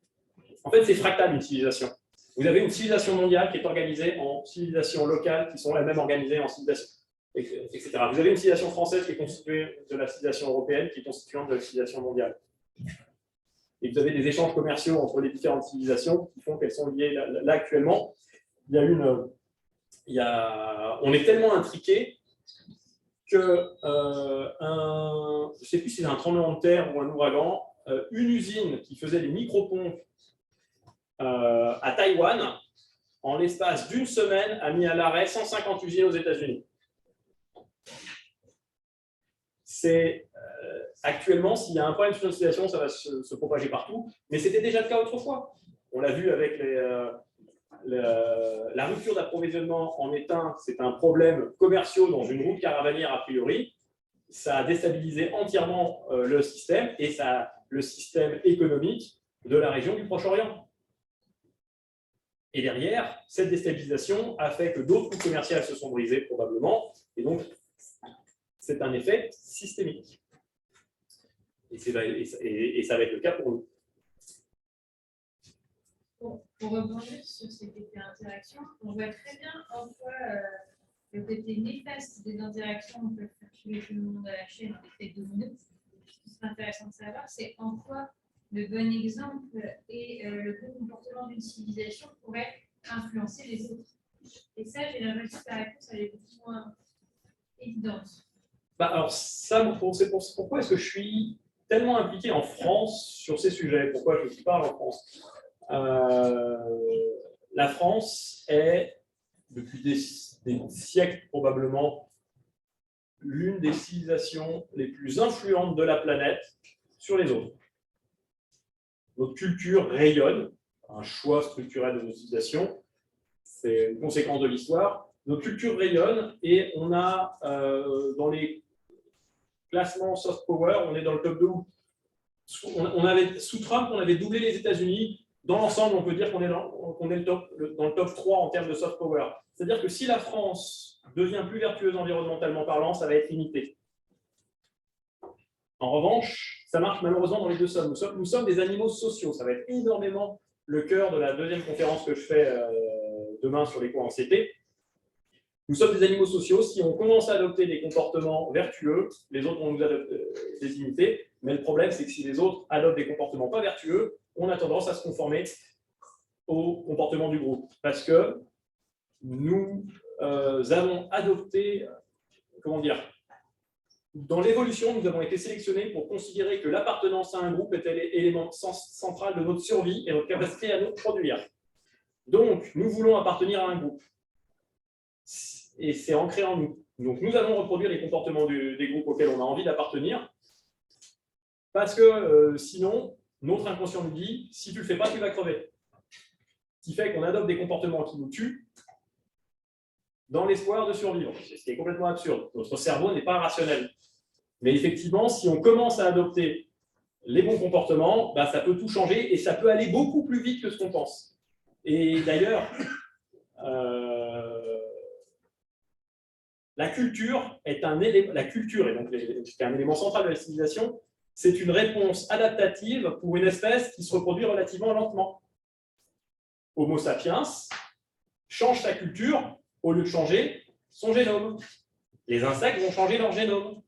en fait, c'est fractal une civilisation. Vous avez une civilisation mondiale qui est organisée en civilisations locales qui sont elles-mêmes organisées en civilisations, etc. Vous avez une civilisation française qui est constituée de la civilisation européenne qui est constituante de la civilisation mondiale. Et vous avez des échanges commerciaux entre les différentes civilisations qui font qu'elles sont liées. Là actuellement, on est tellement intriqué que je ne sais plus si c'est un tremblement de terre ou un ouragan, une usine qui faisait des micro-pompes à Taïwan, en l'espace d'une semaine, a mis à l'arrêt 150 usines aux États-Unis. Actuellement, s'il y a un problème sur une civilisation, ça va se propager partout, mais c'était déjà le cas autrefois. On l'a vu avec la rupture d'approvisionnement en étain, c'est un problème commercial dans une route caravanière a priori. Ça a déstabilisé entièrement le système et le système économique de la région du Proche-Orient. Et derrière, cette déstabilisation a fait que d'autres routes commerciales se sont brisées probablement, et donc c'est un effet systémique. Et ça va être le cas pour nous. Pour rebondir sur cet effet interaction, on voit très bien en quoi le côté néfaste des interactions peuvent faire tuer tout le monde à la chaîne en effet domino. Ce qui serait intéressant de savoir, c'est en quoi le bon exemple et le bon comportement d'une civilisation pourrait influencer les autres. Et ça, j'ai l'impression que la réponse elle est beaucoup moins évidente. Alors ça, c'est pourquoi est-ce que je suis tellement impliqué en France sur ces sujets? Pourquoi je parle en France? La France est, depuis des siècles probablement, l'une des civilisations les plus influentes de la planète sur les autres. Notre culture rayonne, un choix structurel de nos civilisations, c'est une conséquence de l'histoire. Notre culture rayonne et on a, dans les classements soft power, on est dans le top 2. Sous Trump, on avait doublé les États-Unis. Dans l'ensemble, on peut dire qu'on est dans le top 3 en termes de soft power. C'est-à-dire que si la France devient plus vertueuse environnementalement parlant, ça va être limité. En revanche, ça marche malheureusement dans les deux sommes. Nous sommes des animaux sociaux. Ça va être énormément le cœur de la deuxième conférence que je fais demain sur l'éco-anxiété. Nous sommes des animaux sociaux. Si on commence à adopter des comportements vertueux, les autres vont nous les imiter. Mais le problème, c'est que si les autres adoptent des comportements pas vertueux, on a tendance à se conformer au comportement du groupe. Parce que nous avons adopté, comment dire, dans l'évolution, nous avons été sélectionnés pour considérer que l'appartenance à un groupe était l'élément central de notre survie et notre capacité à nous produire. Donc, nous voulons appartenir à un groupe. Et c'est ancré en nous. Donc, nous allons reproduire les comportements des groupes auxquels on a envie d'appartenir. Parce que sinon, notre inconscient nous dit, si tu ne le fais pas, tu vas crever. Ce qui fait qu'on adopte des comportements qui nous tuent dans l'espoir de survivre. Ce qui est complètement absurde. Notre cerveau n'est pas rationnel. Mais effectivement, si on commence à adopter les bons comportements, bah, ça peut tout changer et ça peut aller beaucoup plus vite que ce qu'on pense. Et d'ailleurs, la culture est un élément, la culture, et donc c'est un élément central de la civilisation, c'est une réponse adaptative pour une espèce qui se reproduit relativement lentement. Homo sapiens change sa culture au lieu de changer son génome. Les insectes vont changer leur génome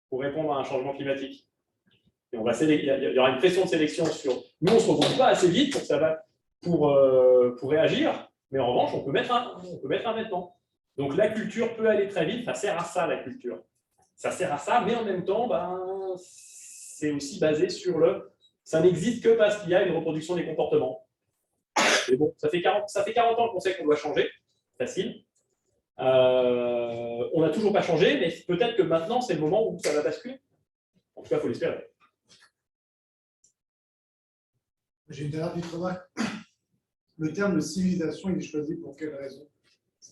pour répondre à un changement climatique. Et il y aura une pression de sélection sur. Nous, on ne se reproduit pas assez vite pour réagir, mais en revanche, on peut mettre un vêtement. Donc la culture peut aller très vite, ça sert à ça la culture. Ça sert à ça, mais en même temps, c'est aussi basé sur ça n'existe que parce qu'il y a une reproduction des comportements. Mais bon, ça fait 40 ans qu'on sait qu'on doit changer, facile. On n'a toujours pas changé, mais peut-être que maintenant, c'est le moment où ça va basculer. En tout cas, il faut l'espérer. J'ai une dernière petite remarque. Le terme de civilisation, il est choisi pour quelle raison?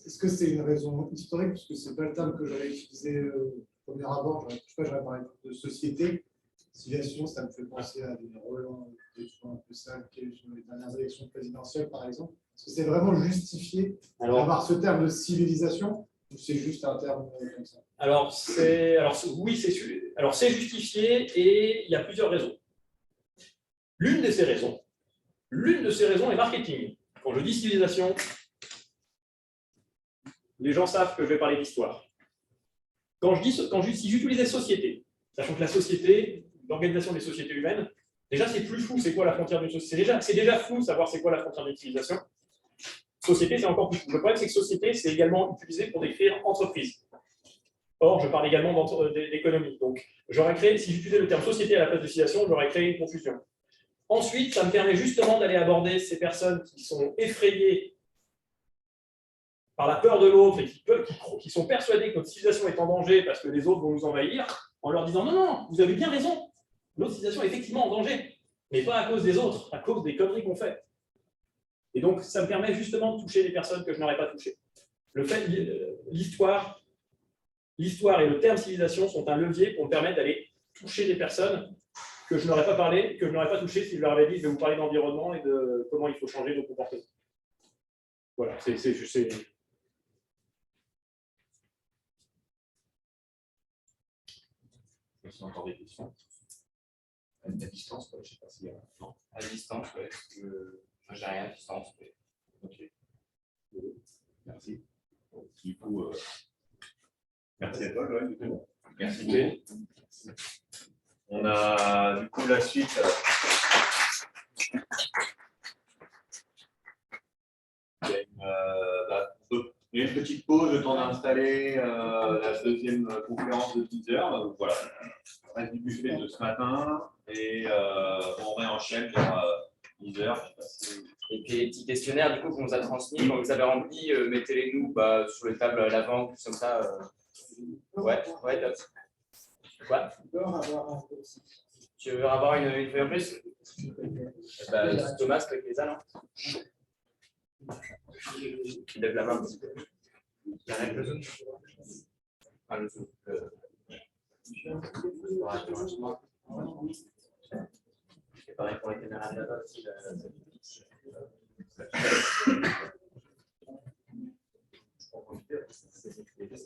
Est-ce que c'est une raison historique, parce que ce n'est pas le terme que j'avais utilisé au premier abord, j'aurais parlé de société. Civilisation, ça me fait penser à des Roland, des choix un peu simples sur les dernières élections présidentielles, par exemple. Est-ce que c'est vraiment justifié d'avoir ce terme de civilisation, ou c'est juste un terme comme ça? Oui, c'est justifié et il y a plusieurs raisons. L'une de ces raisons est marketing. Quand je dis civilisation, les gens savent que je vais parler d'histoire. Si j'utilisais société, sachant que la société, l'organisation des sociétés humaines, déjà c'est plus flou, c'est quoi la frontière d'une société? C'est déjà flou de savoir c'est quoi la frontière d'une civilisation. Société, c'est encore plus flou. Le problème, c'est que société, c'est également utilisé pour décrire entreprise. Or, je parle également d'économie. Donc, si j'utilisais le terme société à la place de civilisation, j'aurais créé une confusion. Ensuite, ça me permet justement d'aller aborder ces personnes qui sont effrayées par la peur de l'autre et qui sont persuadés que notre civilisation est en danger parce que les autres vont nous envahir, en leur disant non, vous avez bien raison, notre civilisation est effectivement en danger, mais pas à cause des autres, à cause des conneries qu'on fait. Et donc, ça me permet justement de toucher les personnes que je n'aurais pas touchées. L'histoire et le terme civilisation sont un levier pour me permettre d'aller toucher des personnes que je n'aurais pas parlé, que je n'aurais pas touché si je leur avais dit je vais vous parler d'environnement et de comment il faut changer nos comportements. Voilà, c'est Est-ce qu'il y a encore des questions? À distance, je ne sais pas s'il y a. Non. À distance, ouais. Moi, j'ai rien à distance. Mais... Ok. Merci. Donc, du coup, merci à toi, Joël. Merci. On a du coup la suite. Il y a une petite pause, le temps d'installer la deuxième conférence de 10 heures. Donc voilà, on reste du buffet de ce matin et on réenchaîne vers 10 heures. Et puis les petits questionnaires du coup qu'on nous a transmis, quand vous avez rempli, mettez-les nous sur les tables à l'avant, comme ça. Ouais, top. Quoi? Tu veux avoir une feuille en plus? Thomas avec les ânes. Il lève la main un petit peu. Il arrête le zoom. Ah, le zoom. C'est pareil pour les caméras de là-bas aussi.